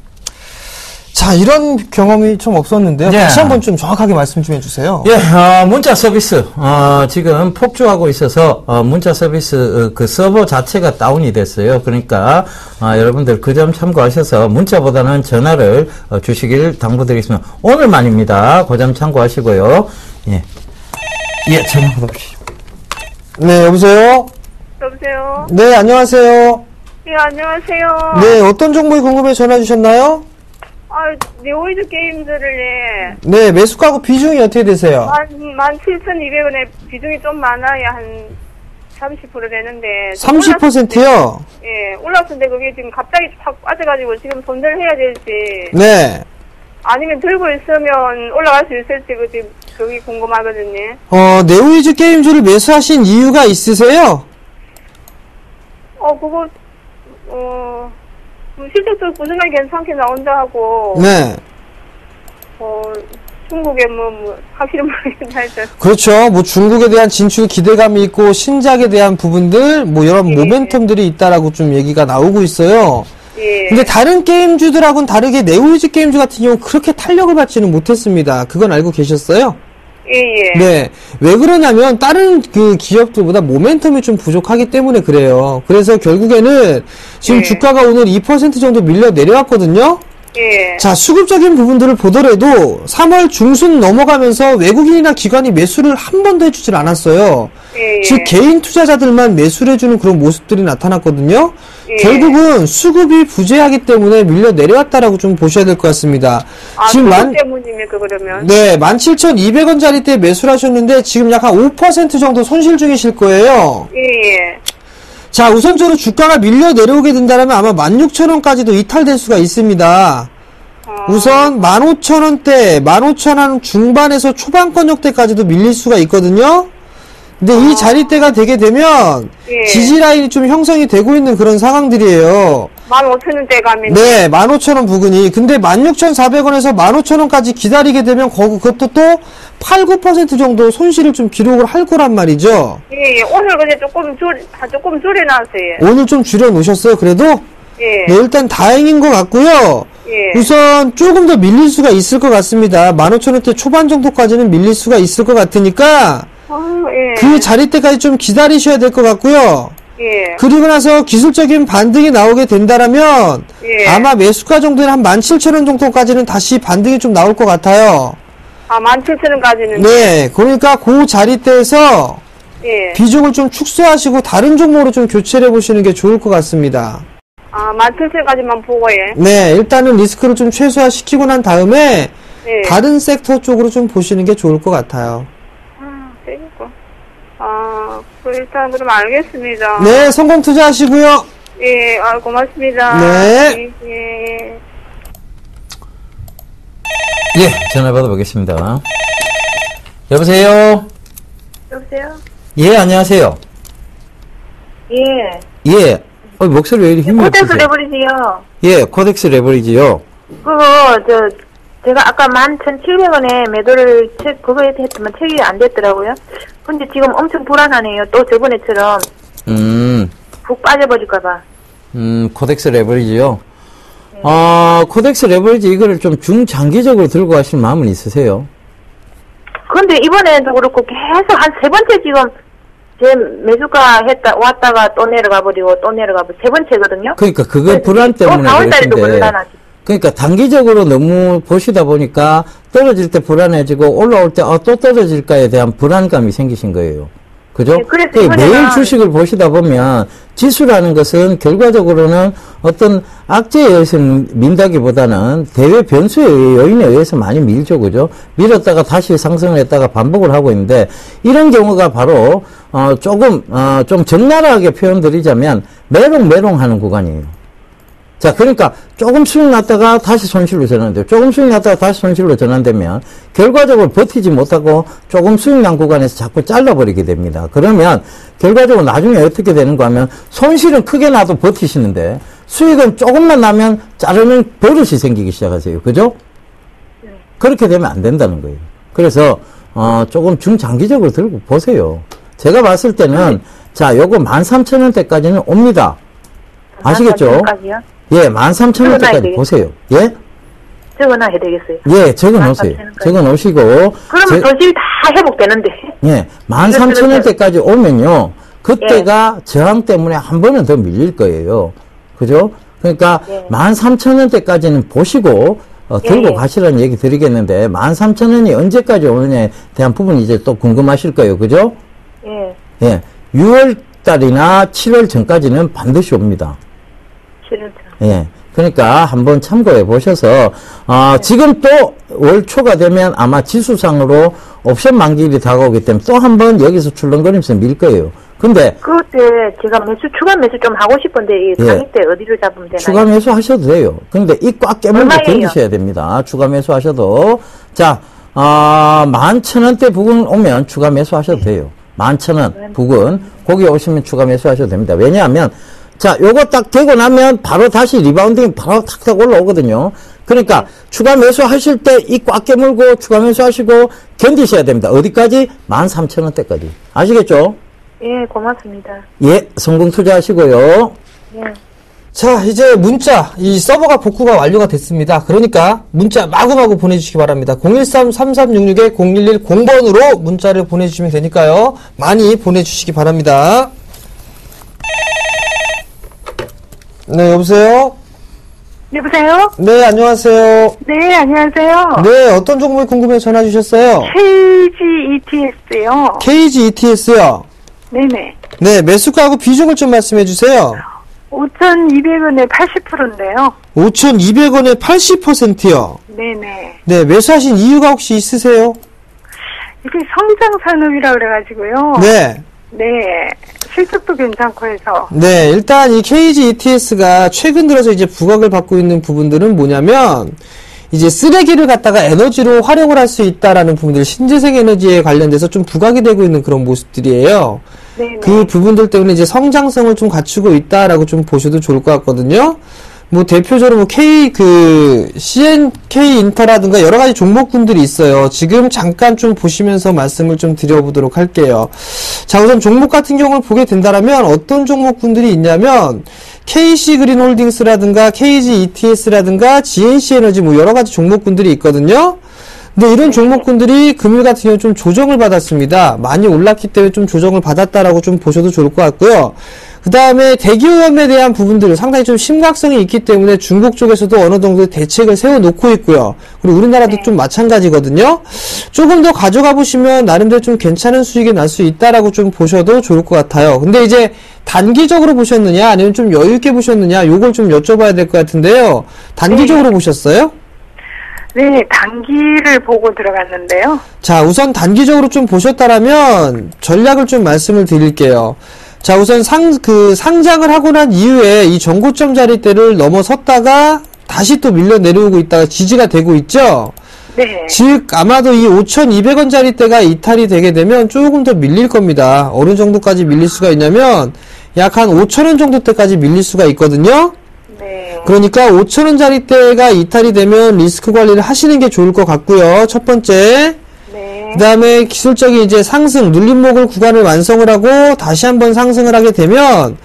자, 이런 경험이 좀 없었는데요. 예. 다시 한번 좀 정확하게 말씀 좀 해주세요. 예, 문자 서비스, 지금 폭주하고 있어서, 문자 서비스, 그 서버 자체가 다운이 됐어요. 그러니까, 여러분들 그 점 참고하셔서 문자보다는 전화를 주시길 당부드리겠습니다. 오늘만입니다. 그 점 참고하시고요. 예. 예, 전화 받아보시죠. 네, 여보세요? 여보세요? 네, 안녕하세요. 예, 안녕하세요. 네, 어떤 정보에 궁금해 전화 주셨나요? 네오이즈 게임즈를 네, 매수가고 비중이 어떻게 되세요? 17,200원에 비중이 좀 많아야 한 30% 되는데. 30%요? 예, 올랐는데 그게 지금 갑자기 확 빠져가지고 지금 손절을 해야 될지. 네. 아니면 들고 있으면 올라갈 수 있을지 그게 궁금하거든요. 네오이즈 게임즈를 매수하신 이유가 있으세요? 그거, 실질적으로 꾸준하게 괜찮게 나온다 하고. 네. 중국에 확실히 모르겠다 하여튼. 그렇죠. 뭐 중국에 대한 진출 기대감이 있고 신작에 대한 부분들, 뭐 이런 예. 모멘텀들이 있다라고 좀 얘기가 나오고 있어요. 예. 근데 다른 게임주들하고는 다르게 네오이즈 게임즈 같은 경우는 그렇게 탄력을 받지는 못했습니다. 그건 알고 계셨어요? 예. 네. 왜 그러냐면 다른 그 기업들보다 모멘텀이 좀 부족하기 때문에 그래요. 그래서 결국에는 지금 예. 주가가 오늘 2% 정도 밀려 내려왔거든요. 예. 자, 수급적인 부분들을 보더라도 3월 중순 넘어가면서 외국인이나 기관이 매수를 한 번도 해주질 않았어요. 예. 즉 개인 투자자들만 매수를 해주는 그런 모습들이 나타났거든요. 예. 결국은 수급이 부재하기 때문에 밀려 내려왔다라고 좀 보셔야 될 것 같습니다. 지금 때문입니까 그러면? 네, 17,200원짜리 때 매수를 하셨는데 지금 약 한 5% 정도 손실 중이실 거예요. 예. 자, 우선적으로 주가가 밀려 내려오게 된다면 아마 16,000원까지도 이탈될 수가 있습니다. 우선 15,000원대, 15,000원 중반에서 초반권역대까지도 밀릴 수가 있거든요. 근데 이 자리대가 되게 되면 예. 지지라인이 좀 형성이 되고 있는 그런 상황들이에요. 15,000원대 가면. 네, 15,000원 부근이. 근데 16,400원에서 15,000원까지 기다리게 되면 그것도 또 8, 9% 정도 손실을 좀 기록을 할 거란 말이죠. 예. 오늘 근데 조금 줄여놨어요. 오늘 좀 줄여 놓으셨어요, 그래도? 예. 네, 일단 다행인 것 같고요. 예. 우선 조금 더 밀릴 수가 있을 것 같습니다. 15,000원대 초반 정도까지는 밀릴 수가 있을 것 같으니까 예. 그 자리대까지 좀 기다리셔야 될 것 같고요. 예. 그리고 나서 기술적인 반등이 나오게 된다라면 예. 아마 매수가 정도는 한 17,000원 정도까지는 다시 반등이 좀 나올 것 같아요. 17,000원까지는. 네, 그러니까 그 자리대에서 예. 비중을 좀 축소하시고 다른 종목으로 좀 교체를 해보시는 게 좋을 것 같습니다. 17,000원까지만 보고 예. 네, 일단은 리스크를 좀 최소화시키고 난 다음에 예. 다른 섹터 쪽으로 좀 보시는 게 좋을 것 같아요. 되겠고. 일단 그럼 알겠습니다. 네, 성공 투자하시고요. 예. 고맙습니다. 네. 예. 예, 전화 받아보겠습니다. 여보세요? 여보세요? 예, 안녕하세요. 예. 예, 목소리 왜 이리 힘이 코덱스 없으세요? 레버리지요. 예, 코덱스 레버리지요. 제가 아까 11,700원에 매도를 그거에 했지만 책이 안 됐더라고요. 근데 지금 엄청 불안하네요. 또 저번에처럼 푹 빠져버릴까봐. 코덱스 레버리지요. 코덱스 레버리지 이거를 좀 중장기적으로 들고 가실 마음은 있으세요? 근데 이번에도 그렇고 계속 한 세 번째 지금 제 매수가 왔다가 또 내려가 버리고 또 내려가 버리고 세 번째거든요. 그러니까 그거 불안 때문에 또 4월달에도 그러신데 그러다나. 그러니까 단기적으로 너무 보시다 보니까 떨어질 때 불안해지고 올라올 때 또 떨어질까에 대한 불안감이 생기신 거예요. 그죠? 네, 그래서 매일 이번에는 주식을 보시다 보면 지수라는 것은 결과적으로는 어떤 악재에 의해서 민다기보다는 대외 변수에 의해 요인에 의해서 많이 밀죠. 그죠? 밀었다가 다시 상승을 했다가 반복을 하고 있는데 이런 경우가 바로 좀 적나라하게 표현드리자면 메롱메롱 하는 구간이에요. 자, 그러니까 조금 수익 났다가 다시 손실로 전환돼요. 조금 수익 났다가 다시 손실로 전환되면 결과적으로 버티지 못하고 조금 수익 난 구간에서 자꾸 잘라버리게 됩니다. 그러면 결과적으로 나중에 어떻게 되는가 하면 손실은 크게 나도 버티시는데 수익은 조금만 나면 자르는 버릇이 생기기 시작하세요. 그죠? 그렇게 되면 안 된다는 거예요. 그래서 조금 중장기적으로 들고 보세요. 제가 봤을 때는 자, 요거 13,000원대까지는 옵니다. 아시겠죠? 13,000원까지요? 예, 13,000원대까지 보세요. 예? 적어놔야 되겠어요. 예, 적어놓으세요. 13,000원까지. 적어놓으시고. 그러면 손실 다 회복되는데. 예, 13,000원대까지 오면요. 그때가 저항 때문에 한 번은 더 밀릴 거예요. 그죠? 그러니까 예. 13,000원대까지는 보시고 들고 예. 가시라는 얘기 드리겠는데 13,000원이 언제까지 오느냐에 대한 부분이 이제 또 궁금하실 거예요. 그죠? 예. 예, 6월 달이나 7월 전까지는 반드시 옵니다. 싫죠. 예. 그러니까 한번 참고해 보셔서, 지금 또 월 초가 되면 아마 지수상으로 옵션 만기일이 다가오기 때문에 또 한번 여기서 출렁거리면서 밀 거예요. 근데, 그때 제가 추가 매수 좀 하고 싶은데, 이 예. 상위 때 어디를 잡으면 되나요? 추가 매수 하셔도 돼요. 근데 이 꽉 깨물고 얼마예요? 견디셔야 됩니다. 추가 매수 하셔도. 자, 11,000원대 부근 오면 추가 매수 하셔도 돼요. 11,000원 부근. 거기 오시면 추가 매수 하셔도 됩니다. 왜냐하면, 자, 요거 딱 되고 나면 바로 다시 리바운딩 바로 탁탁 올라오거든요. 그러니까 추가 매수 하실 때 이 꽉 깨물고 추가 매수 하시고 견디셔야 됩니다. 어디까지? 13,000원대까지. 아시겠죠? 예, 고맙습니다. 예, 성공 투자하시고요. 예. 자, 이제 문자, 이 서버가 복구가 완료가 됐습니다. 그러니까 문자 마구마구 보내주시기 바랍니다. 013-3366-0110번으로 문자를 보내주시면 되니까요. 많이 보내주시기 바랍니다. 네, 여보세요? 여보세요? 네, 안녕하세요. 네, 안녕하세요. 네, 어떤 종목이 궁금해 전화 주셨어요? KG ETS요. KG ETS요. 네네. 네, 매수가하고 비중을 좀 말씀해 주세요. 5,200원에 80%인데요. 5,200원에 80%요. 네네. 네, 매수하신 이유가 혹시 있으세요? 이게 성장 산업이라 그래가지고요. 네. 네. 실적도 괜찮고 해서. 네, 일단 이 KG ETS가 최근 들어서 이제 부각을 받고 있는 부분들은 뭐냐면, 이제 쓰레기를 갖다가 에너지로 활용을 할 수 있다라는 부분들, 신재생 에너지에 관련돼서 좀 부각이 되고 있는 그런 모습들이에요. 네네. 그 부분들 때문에 이제 성장성을 좀 갖추고 있다라고 좀 보셔도 좋을 것 같거든요. 뭐 대표적으로 뭐 CNK 인터라든가 여러 가지 종목군들이 있어요. 지금 잠깐 좀 보시면서 말씀을 좀 드려보도록 할게요. 자, 우선 종목 같은 경우를 보게 된다면 어떤 종목군들이 있냐면 KC 그린홀딩스라든가 KG ETS라든가 GNC 에너지 뭐 여러 가지 종목군들이 있거든요. 근데 이런 종목군들이 금일 같은 경우 좀 조정을 받았습니다. 많이 올랐기 때문에 좀 조정을 받았다라고 좀 보셔도 좋을 것 같고요. 그 다음에 대기오염에 대한 부분들은 상당히 좀 심각성이 있기 때문에 중국 쪽에서도 어느 정도 대책을 세워놓고 있고요. 그리고 우리나라도 좀 마찬가지거든요. 조금 더 가져가 보시면 나름대로 좀 괜찮은 수익이 날 수 있다라고 좀 보셔도 좋을 것 같아요. 근데 이제 단기적으로 보셨느냐 아니면 좀 여유있게 보셨느냐 요걸 좀 여쭤봐야 될 것 같은데요. 단기적으로 보셨어요? 네, 단기를 보고 들어갔는데요. 자, 우선 단기적으로 좀 보셨다라면 전략을 좀 말씀을 드릴게요. 자, 우선 상장을 하고 난 이후에 이 전고점 자리대를 넘어섰다가 다시 또 밀려 내려오고 있다가 지지가 되고 있죠? 네. 즉, 아마도 이 5,200원 자리대가 이탈이 되게 되면 조금 더 밀릴 겁니다. 어느 정도까지 밀릴 수가 있냐면 약 한 5,000원 정도 때까지 밀릴 수가 있거든요? 네. 그러니까 5,000원짜리대가 이탈이 되면 리스크 관리를 하시는 게 좋을 것 같고요. 첫 번째. 네. 그 다음에 기술적인 이제 상승, 눌림목을 구간을 완성을 하고 다시 한번 상승을 하게 되면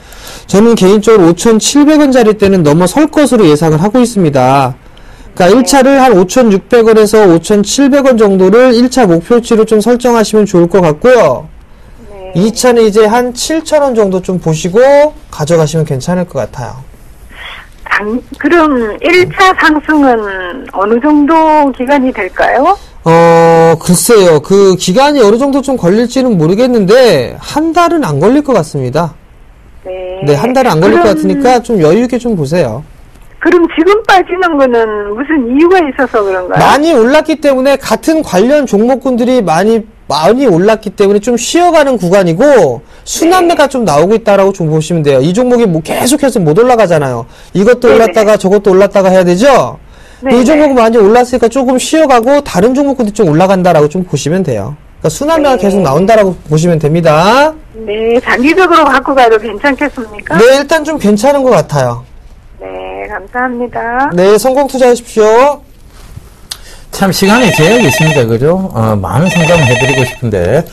저는 개인적으로 5,700원짜리대는 넘어설 것으로 예상을 하고 있습니다. 그러니까 1차를 한 5,600원에서 5,700원 정도를 1차 목표치로 좀 설정하시면 좋을 것 같고요. 네. 2차는 이제 한 7,000원 정도 좀 보시고 가져가시면 괜찮을 것 같아요. 그럼 1차 상승은 어느 정도 기간이 될까요? 글쎄요. 그 기간이 어느 정도 좀 걸릴지는 모르겠는데, 한 달은 안 걸릴 것 같습니다. 네. 네, 한 달은 안 걸릴 것 같으니까 좀 여유 있게 좀 보세요. 그럼 지금 빠지는 거는 무슨 이유가 있어서 그런가요? 많이 올랐기 때문에 같은 관련 종목군들이 많이 올랐기 때문에 좀 쉬어가는 구간이고 순환매가 좀 나오고 있다라고 좀 보시면 돼요. 이 종목이 뭐 계속해서 못 올라가잖아요. 이것도 네네. 올랐다가 저것도 올랐다가 해야 되죠. 네네. 이 종목은 많이 올랐으니까 조금 쉬어가고 다른 종목군들이 좀 올라간다라고 좀 보시면 돼요. 그러니까 순환매가 네. 계속 나온다라고 보시면 됩니다. 네, 장기적으로 갖고 가도 괜찮겠습니까? 네, 일단 좀 괜찮은 것 같아요. 네, 감사합니다. 네, 성공 투자하십시오. 참 시간에 제약이 있습니다. 그죠? 많은 상담을 해드리고 싶은데.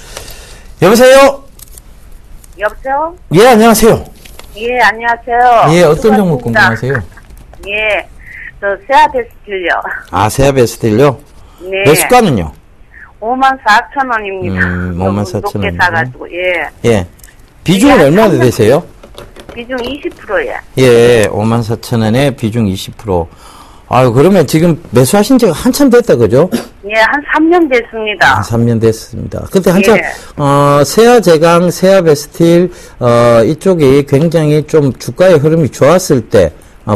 여보세요? 여보세요? 예, 안녕하세요. 예, 안녕하세요. 예, 어떤 종목 수고하십니다. 궁금하세요? 예, 저 세아베스틸요. 아, 세아베스틸요? 네. 매수가는요? 54,000원입니다. 54,000원. 높게 사가지고, 예. 예. 비중은 예, 얼마나 한 되세요? 비중 20%예. 예, 54,000원에 비중 20%. 아유, 그러면 지금 매수하신 지가 한참 됐다, 그죠? 예, 한 3년 됐습니다. 한 3년 됐습니다. 그때 한참, 예. 세아제강, 세아베스틸, 이쪽이 굉장히 좀 주가의 흐름이 좋았을 때,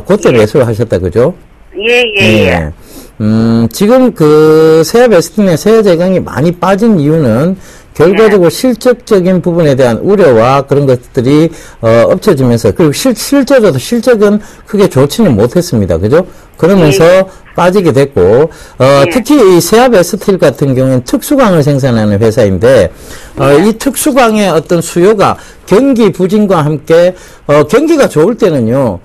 그때 매수를 하셨다, 그죠? 예, 예, 예. 지금 그 세아베스틴의 세아제강이 많이 빠진 이유는 결과적으로 실적적인 부분에 대한 우려와 그런 것들이 엎쳐지면서 그리고 실제로도 실적은 크게 좋지는 못했습니다. 그죠? 그러면서 빠지게 됐고 특히 이 세아베스틸 같은 경우에는 특수광을 생산하는 회사인데 이 특수광의 어떤 수요가 경기 부진과 함께 경기가 좋을 때는요.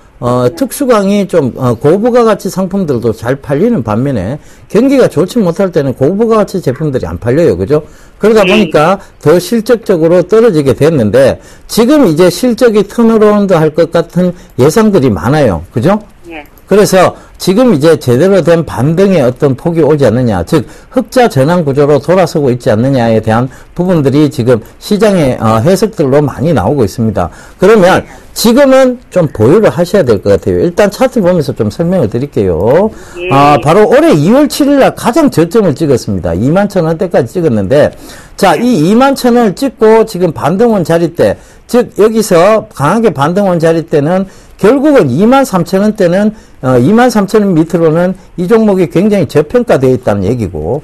특수광이 좀 고부가 가치 상품들도 잘 팔리는 반면에 경기가 좋지 못할 때는 고부가 가치 제품들이 안 팔려요. 그죠? 그러다 보니까 더 실적적으로 떨어지게 됐는데 지금 이제 실적이 턴어라운드 할 것 같은 예상들이 많아요. 그죠? 예. 그래서 지금 이제 제대로 된 반등의 어떤 폭이 오지 않느냐, 즉 흑자 전환 구조로 돌아서고 있지 않느냐에 대한 부분들이 지금 시장의 해석들로 많이 나오고 있습니다. 그러면 지금은 좀 보유를 하셔야 될 것 같아요. 일단 차트 보면서 좀 설명을 드릴게요. 바로 올해 2월 7일 날 가장 저점을 찍었습니다. 21,000원대까지 찍었는데 자, 이 21,000원을 찍고 지금 반등원 자리대, 즉 여기서 강하게 반등원 자리대는 결국은 23,000원대는 23,000원 밑으로는 이 종목이 굉장히 저평가되어 있다는 얘기고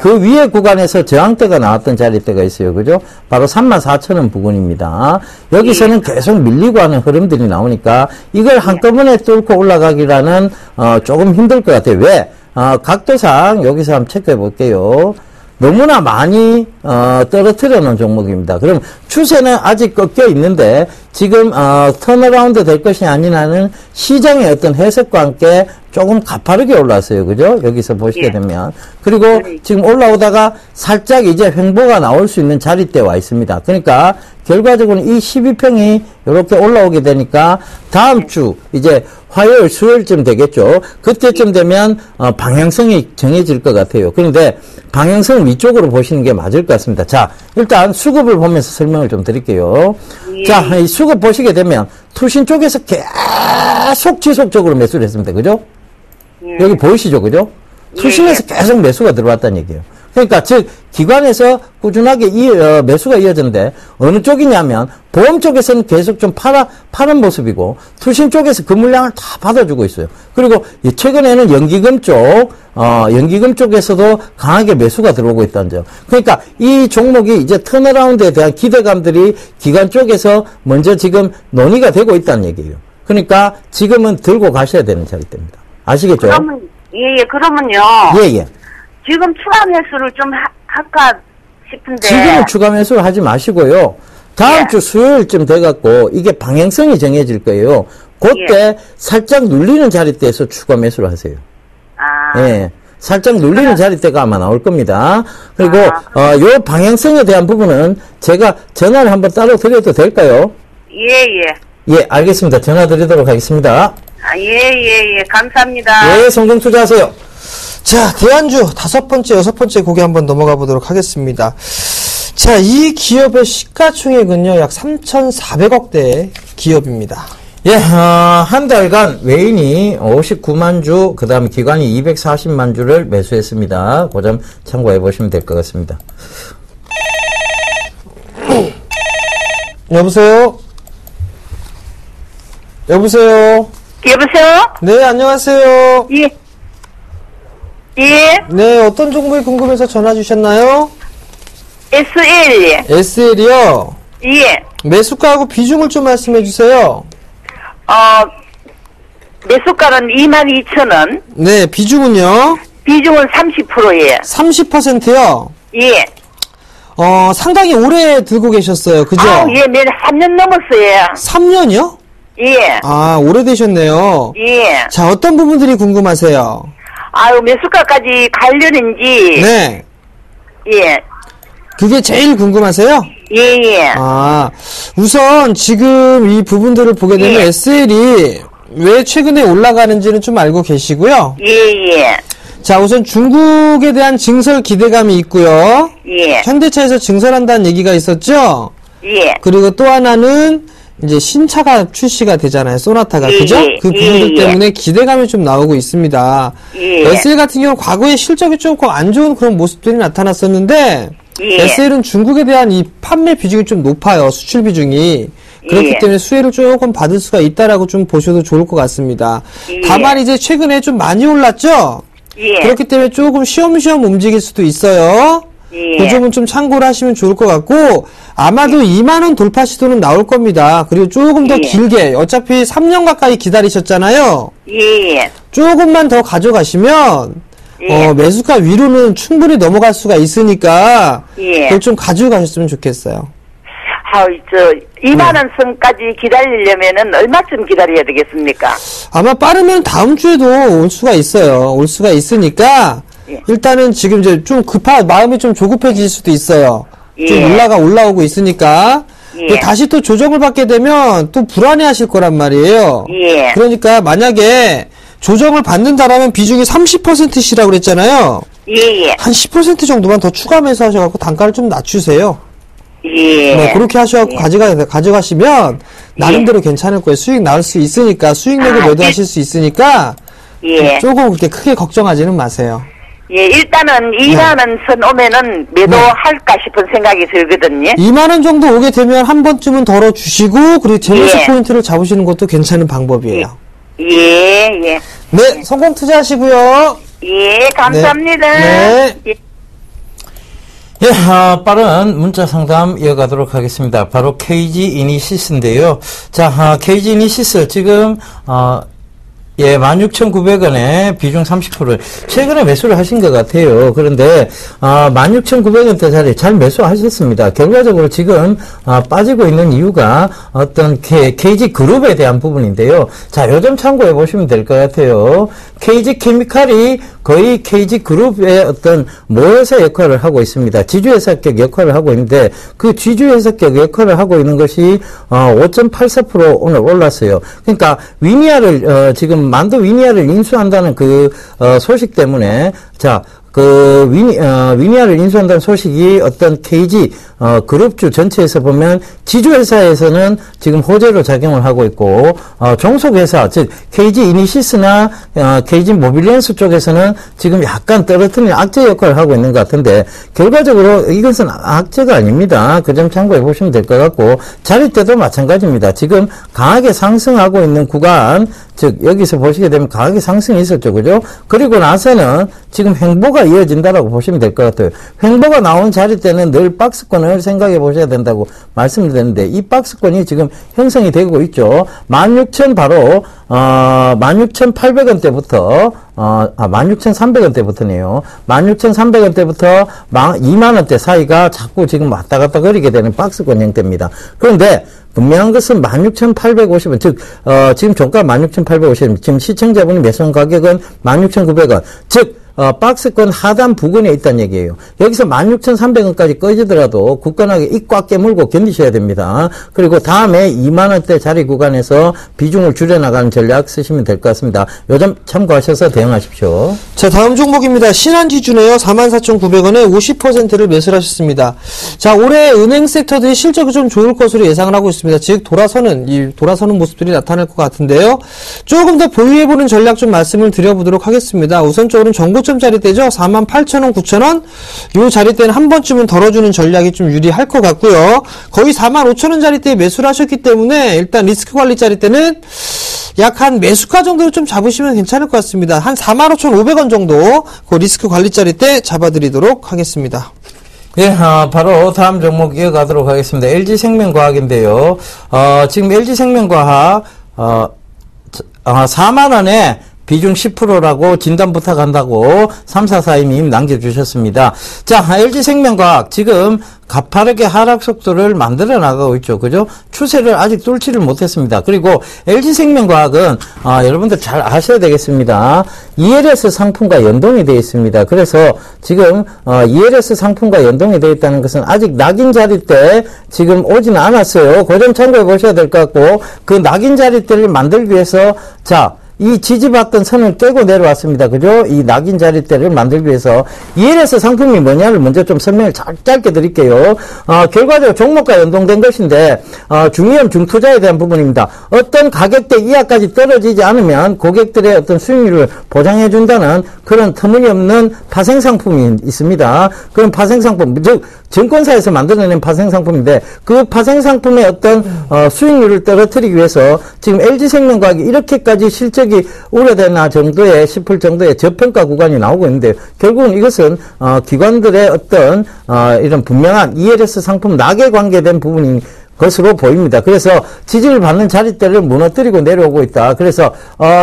그 위에 구간에서 저항대가 나왔던 자리대가 있어요. 그죠? 바로 34,000원 부근입니다. 여기서는 계속 밀리고 하는 흐름들이 나오니까 이걸 한꺼번에 뚫고 올라가기라는 조금 힘들 것 같아요. 왜? 각도상 여기서 한번 체크해 볼게요. 너무나 많이 떨어뜨려 놓은 종목입니다. 그럼 추세는 아직 꺾여 있는데 지금 턴어라운드 될 것이 아니라는 시장의 어떤 해석과 함께 조금 가파르게 올랐어요. 그죠? 여기서 보시게 되면. 그리고 지금 올라오다가 살짝 이제 횡보가 나올 수 있는 자리대에 와 있습니다. 그러니까 결과적으로 이 12평이 이렇게 올라오게 되니까 다음 주 이제 화요일, 수요일쯤 되겠죠. 그때쯤 되면 방향성이 정해질 것 같아요. 그런데 방향성을 위쪽으로 보시는 게 맞을 것 같습니다. 자, 일단 수급을 보면서 설명을 좀 드릴게요. 자, 이 수급 보시게 되면 투신 쪽에서 계속 지속적으로 매수를 했습니다. 그죠? 여기 보이시죠? 그죠? 투신에서 계속 매수가 들어왔다는 얘기예요. 그러니까 즉 기관에서 꾸준하게 매수가 이어졌는데 어느 쪽이냐면 보험 쪽에서는 계속 좀 파는 모습이고 투신 쪽에서 그 물량을 다 받아주고 있어요. 그리고 최근에는 연기금 쪽에서도 강하게 매수가 들어오고 있다는 점. 그러니까 이 종목이 이제 턴어라운드에 대한 기대감들이 기관 쪽에서 먼저 지금 논의가 되고 있다는 얘기예요. 그러니까 지금은 들고 가셔야 되는 자리입니다. 아시겠죠? 그러면, 그러면요. 예. 지금 추가 매수를 좀 할까 싶은데. 지금은 추가 매수를 하지 마시고요. 다음 주 수요일쯤 돼갖고 이게 방향성이 정해질 거예요. 그때 살짝 눌리는 자리대에서 추가 매수를 하세요. 예. 살짝 눌리는 자리대가 아마 나올 겁니다. 그리고 요 방향성에 대한 부분은 제가 전화를 한번 따로 드려도 될까요? 예, 알겠습니다. 전화 드리도록 하겠습니다. 감사합니다. 예, 성공 투자하세요. 자, 대안주 5번째, 6번째 곡에 한번 넘어가 보도록 하겠습니다. 자, 이 기업의 시가총액은요, 약 3,400억대 기업입니다. 예, 한 달간 외인이 59만 주, 그 다음에 기관이 240만 주를 매수했습니다. 그 점 참고해 보시면 될 것 같습니다. 여보세요? 여보세요? 여보세요? 네, 안녕하세요. 예. 예. 네, 어떤 종목이 궁금해서 전화 주셨나요? SL. SL이요? 예. 매수가하고 비중을 좀 말씀해 주세요. 매수가는 22,000원. 네, 비중은요? 비중은 30%예요. 30%요? 예. 상당히 오래 들고 계셨어요. 그죠? 예, 3년 넘었어요. 3년이요? 예. 아, 오래되셨네요. 예. 자, 어떤 부분들이 궁금하세요? 매수가까지 관련인지. 네. 예. 그게 제일 궁금하세요? 예, 예. 우선 지금 이 부분들을 보게 되면 예. SL이 왜 최근에 올라가는지는 좀 알고 계시고요. 예, 예. 자, 우선 중국에 대한 증설 기대감이 있고요. 예. 현대차에서 증설한다는 얘기가 있었죠? 예. 그리고 또 하나는 이제 신차가 출시가 되잖아요. 소나타가. 예, 그죠? 예, 그 부분들 예, 예. 때문에 기대감이 좀 나오고 있습니다. 예. SL 같은 경우는 과거에 실적이 조금 안 좋은 그런 모습들이 나타났었는데 예. SL은 중국에 대한 이 판매 비중이 좀 높아요. 수출 비중이. 그렇기 예. 때문에 수혜를 조금 받을 수가 있다라고 좀 보셔도 좋을 것 같습니다. 예. 다만 이제 최근에 좀 많이 올랐죠? 예. 그렇기 때문에 조금 쉬엄쉬엄 움직일 수도 있어요. 예. 그 점은 좀 참고를 하시면 좋을 것 같고 아마도 2만원 돌파 시도는 나올 겁니다. 그리고 조금 더 예. 길게 어차피 3년 가까이 기다리셨잖아요. 예. 조금만 더 가져가시면 예. 매수가 위로는 충분히 넘어갈 수가 있으니까 예. 그걸 좀 가지고 가셨으면 좋겠어요. 2만원 선까지 기다리려면은 얼마쯤 기다려야 되겠습니까? 아마 빠르면 다음 주에도 올 수가 있어요. 올 수가 있으니까 예. 일단은 지금 이제 좀 마음이 좀 조급해질 수도 있어요. 좀 예. 올라오고 있으니까 예. 다시 또 조정을 받게 되면 또 불안해하실 거란 말이에요. 예. 그러니까 만약에 조정을 받는다라면 비중이 30%시라고 그랬잖아요. 예. 한 10% 정도만 더 추가 매수하셔갖고 단가를 좀 낮추세요. 예. 네, 그렇게 하셔갖고 예. 가져가시면 나름대로 괜찮을 거예요. 수익 나올 수 있으니까 수익 내고 매도하실 수 있으니까 예. 조금 그렇게 크게 걱정하지는 마세요. 예, 일단은 2만원 선 오면은 매도할까 싶은 생각이 들거든요. 2만 원 정도 오게 되면 한 번쯤은 덜어주시고 그리고 재매수 예. 포인트를 잡으시는 것도 괜찮은 방법이에요. 예, 예. 네, 성공 투자하시고요. 예, 감사합니다. 네. 예. 예, 빠른 문자 상담 이어가도록 하겠습니다. 바로 KG 이니시스인데요. 자, KG 이니시스 지금, 16,900원에 비중 30%. 최근에 매수를 하신 것 같아요. 그런데, 16,900원대 잘 매수하셨습니다. 결과적으로 지금, 빠지고 있는 이유가 어떤 KG 그룹에 대한 부분인데요. 자, 요점 참고해 보시면 될 것 같아요. KG 케미칼이 거의 KG 그룹의 어떤 모회사 역할을 하고 있습니다. 지주회사격 역할을 하고 있는데, 그 지주회사격 역할을 하고 있는 것이, 5.84% 오늘 올랐어요. 그러니까, 위니아를, 지금 만도 위니아를 인수한다는 그 소식 때문에 위니아를 인수한다는 소식이 어떤 KG 그룹주 전체에서 보면 지주회사에서는 지금 호재로 작용을 하고 있고 종속회사 즉 KG 이니시스나 KG 모빌리언스 쪽에서는 지금 약간 떨어뜨리는 악재 역할을 하고 있는 것 같은데 결과적으로 이것은 악재가 아닙니다. 그 점 참고해 보시면 될 것 같고 자릿대도 마찬가지입니다. 지금 강하게 상승하고 있는 구간 즉 여기서 보시게 되면 강하게 상승이 있었죠. 그죠? 그리고 나서는 지금 횡보가 이어진다라고 보시면 될 것 같아요. 횡보가 나온 자리 때는 늘 박스권을 생각해 보셔야 된다고 말씀을 드렸는데 이 박스권이 지금 형성이 되고 있죠. 16,000 바로 16,800원대부터 16,300원대부터네요. 16,300원대부터 20,000원대 사이가 자꾸 지금 왔다 갔다 거리게 되는 박스권 형태입니다. 그런데 분명한 것은 16,850원, 즉 지금 종가 16,850원, 지금 시청자분이 매수한 가격은 16,900원, 즉 박스권 하단 부근에 있다는 얘기예요. 여기서 16,300원까지 꺼지더라도 굳건하게 입 꽉 깨물고 견디셔야 됩니다. 그리고 다음에 2만원대 자리 구간에서 비중을 줄여나가는 전략 쓰시면 될 것 같습니다. 요 점 참고하셔서 대응하십시오. 자, 다음 종목입니다. 신한지주네요. 44,900원에 50%를 매수를 하셨습니다. 자, 올해 은행 섹터들이 실적이 좀 좋을 것으로 예상을 하고 있습니다. 즉, 돌아서는 모습들이 나타날 것 같은데요. 조금 더 보유해보는 전략 좀 말씀을 드려보도록 하겠습니다. 우선적으로는 정고점 자리대죠. 48,000원, 9,000원. 요 자리대는 한 번쯤은 덜어주는 전략이 좀 유리할 것 같고요. 거의 45,000원 자리대에 매수를 하셨기 때문에 일단 리스크 관리 자리대는 약 한 매수가 정도로 좀 잡으시면 괜찮을 것 같습니다. 한 45,500원 정도 그 리스크 관리 자리대 잡아드리도록 하겠습니다. 예, 바로 다음 종목 이어가도록 하겠습니다. LG생명과학인데요. 지금 LG생명과학, 4만원에 비중 10%라고 진단 부탁한다고 3442님 남겨주셨습니다. 자, LG생명과학 지금 가파르게 하락 속도를 만들어 나가고 있죠. 그죠? 추세를 아직 뚫지를 못했습니다. 그리고 LG생명과학은 여러분들 잘 아셔야 되겠습니다. ELS 상품과 연동이 되어 있습니다. 그래서 지금 ELS 상품과 연동이 되어 있다는 것은 아직 낙인 자리 때 지금 오지는 않았어요. 그 점 참고해 보셔야 될 것 같고, 그 낙인 자리 때를 만들기 위해서 이 지지받던 선을 깨고 내려왔습니다. 그죠? 이 낙인 자리대를 만들기 위해서 ELS 상품이 뭐냐를 먼저 좀 설명을 짧게 드릴게요. 결과적으로 종목과 연동된 것인데 중위험 중투자에 대한 부분입니다. 어떤 가격대 이하까지 떨어지지 않으면 고객들의 어떤 수익률을 보장해 준다는 그런 터무니없는 파생 상품이 있습니다. 그런 파생 상품, 즉 증권사에서 만들어낸 파생 상품인데 그 파생 상품의 어떤 수익률을 떨어뜨리기 위해서 지금 LG생명과학이 이렇게까지 실적이 우려되나 정도의 싶을 정도의 저평가 구간이 나오고 있는데, 결국은 이것은 기관들의 어떤 이런 분명한 ELS 상품 낙에 관계된 부분인 것으로 보입니다. 그래서 지지를 받는 자리대를 무너뜨리고 내려오고 있다. 그래서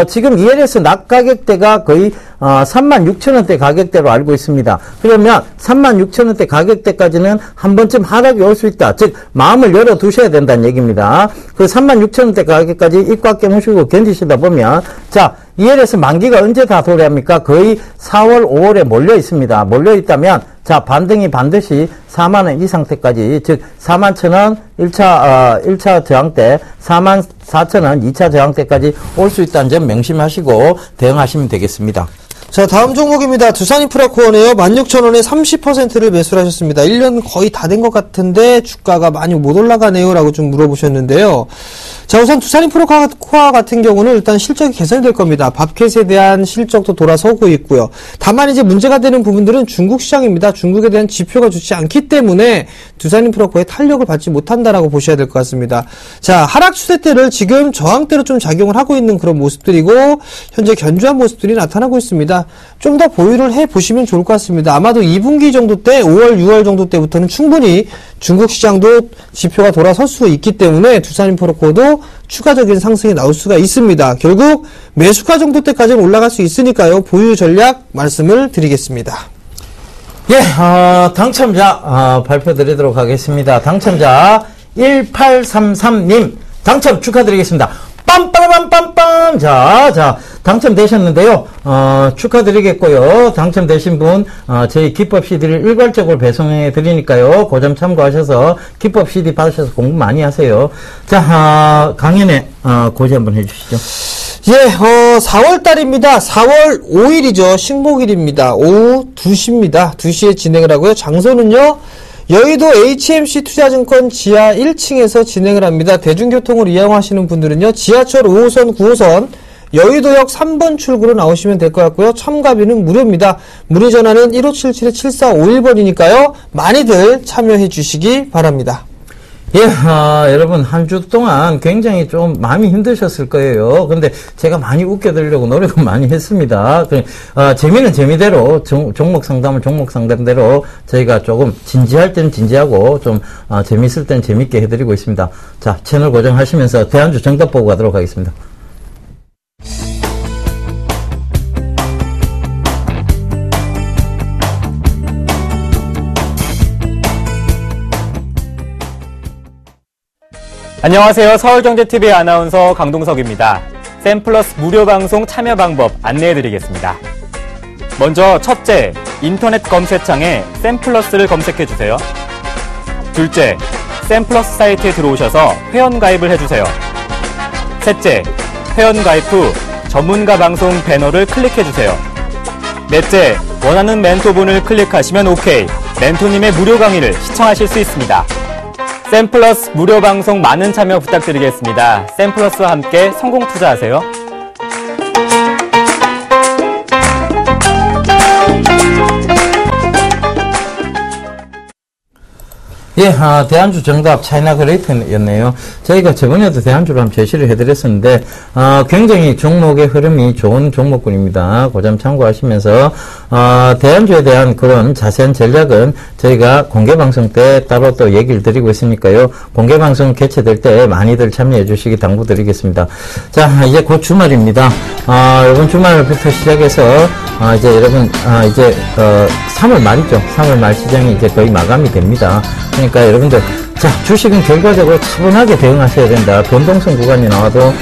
지금 ELS 낙 가격대가 거의 36,000원대 가격대로 알고 있습니다. 그러면 36,000원대 가격대까지는 한 번쯤 하락이 올 수 있다. 즉 마음을 열어두셔야 된다는 얘기입니다. 그 36,000원대 가격까지 입 꽉 깨무시고 견디시다 보면, 자, ELS 만기가 언제 다 도래합니까? 거의 4월, 5월에 몰려 있습니다. 몰려 있다면, 자, 반등이 반드시 4만원 이 상태까지, 즉 41,000원 1차 저항대, 44,000원 2차 저항대까지 올 수 있다는 점 명심하시고 대응하시면 되겠습니다. 자, 다음 종목입니다. 두산인프라코어네요. 16,000원에 30%를 매수를 하셨습니다. 1년 거의 다 된 것 같은데 주가가 많이 못 올라가네요 라고 좀 물어보셨는데요. 자, 우선 두산인프라코어 같은 경우는 일단 실적이 개선이 될 겁니다. 밥캣에 대한 실적도 돌아서고 있고요. 다만 이제 문제가 되는 부분들은 중국 시장입니다. 중국에 대한 지표가 좋지 않기 때문에 두산인프라코어의 탄력을 받지 못한다라고 보셔야 될 것 같습니다. 자, 하락 추세대를 지금 저항대로 좀 작용을 하고 있는 그런 모습들이고, 현재 견조한 모습들이 나타나고 있습니다. 좀 더 보유를 해보시면 좋을 것 같습니다. 아마도 2분기 정도 때, 5월, 6월 정도 때부터는 충분히 중국 시장도 지표가 돌아설 수 있기 때문에 두산인프라코어도 추가적인 상승이 나올 수가 있습니다. 결국 매수가 정도 때까지는 올라갈 수 있으니까요. 보유 전략 말씀을 드리겠습니다. 예, 당첨자 발표드리도록 하겠습니다. 당첨자 1833님 당첨 축하드리겠습니다. 빰빠라빰빰빰. 자, 당첨되셨는데요. 축하드리겠고요. 당첨되신 분, 저희 기법 CD를 일괄적으로 배송해 드리니까요. 그 점 참고하셔서 기법 CD 받으셔서 공부 많이 하세요. 자, 강연에, 고지 한번 해주시죠. 예, 4월달입니다. 4월 5일이죠. 식목일입니다. 오후 2시입니다. 2시에 진행을 하고요. 장소는요, 여의도 HMC 투자증권 지하 1층에서 진행을 합니다. 대중교통을 이용하시는 분들은요, 지하철 5호선, 9호선, 여의도역 3번 출구로 나오시면 될 것 같고요. 참가비는 무료입니다. 문의 전화는 1577-7451번이니까요. 많이들 참여해 주시기 바랍니다. 예, 여러분, 한 주 동안 굉장히 좀 마음이 힘드셨을 거예요. 근데 제가 많이 웃겨드리려고 노력을 많이 했습니다. 재미는 재미대로, 종목 상담대로 저희가 조금 진지할 때는 진지하고 좀, 재밌을 때는 재밌게 해드리고 있습니다. 자, 채널 고정하시면서 대한주 정답 보고 가도록 하겠습니다. 안녕하세요. 서울경제TV 아나운서 강동석입니다. 샘플러스 무료 방송 참여 방법 안내해드리겠습니다. 먼저 첫째, 인터넷 검색창에 샘플러스를 검색해주세요. 둘째, 샘플러스 사이트에 들어오셔서 회원가입을 해주세요. 셋째, 회원가입 후 전문가 방송 배너를 클릭해주세요. 넷째, 원하는 멘토분을 클릭하시면 OK. 멘토님의 무료 강의를 시청하실 수 있습니다. 샘플러스 무료 방송 많은 참여 부탁드리겠습니다. 샘플러스와 함께 성공 투자하세요. 예, 대안주 정답 차이나 그레이트였네요. 저희가 저번에도 대안주로 한번 제시를 해드렸었는데, 굉장히 종목의 흐름이 좋은 종목군입니다. 그 점 참고하시면서, 대안주에 대한 그런 자세한 전략은 저희가 공개방송 때 따로 또 얘기를 드리고 있으니까요. 공개방송 개최될 때 많이들 참여해 주시기 당부드리겠습니다. 자, 이제 곧 주말입니다. 이번 주말부터 시작해서, 이제 여러분, 이제, 3월 말이죠. 3월 말 시장이 이제 거의 마감이 됩니다. 그러니까 여러분들, 자, 주식은 결과적으로 차분하게 대응하셔야 된다. 변동성 구간이 나와도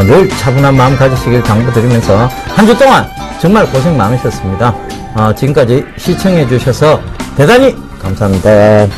늘 차분한 마음 가지시길 당부드리면서 한 주 동안 정말 고생 많으셨습니다. 지금까지 시청해 주셔서 대단히 감사합니다.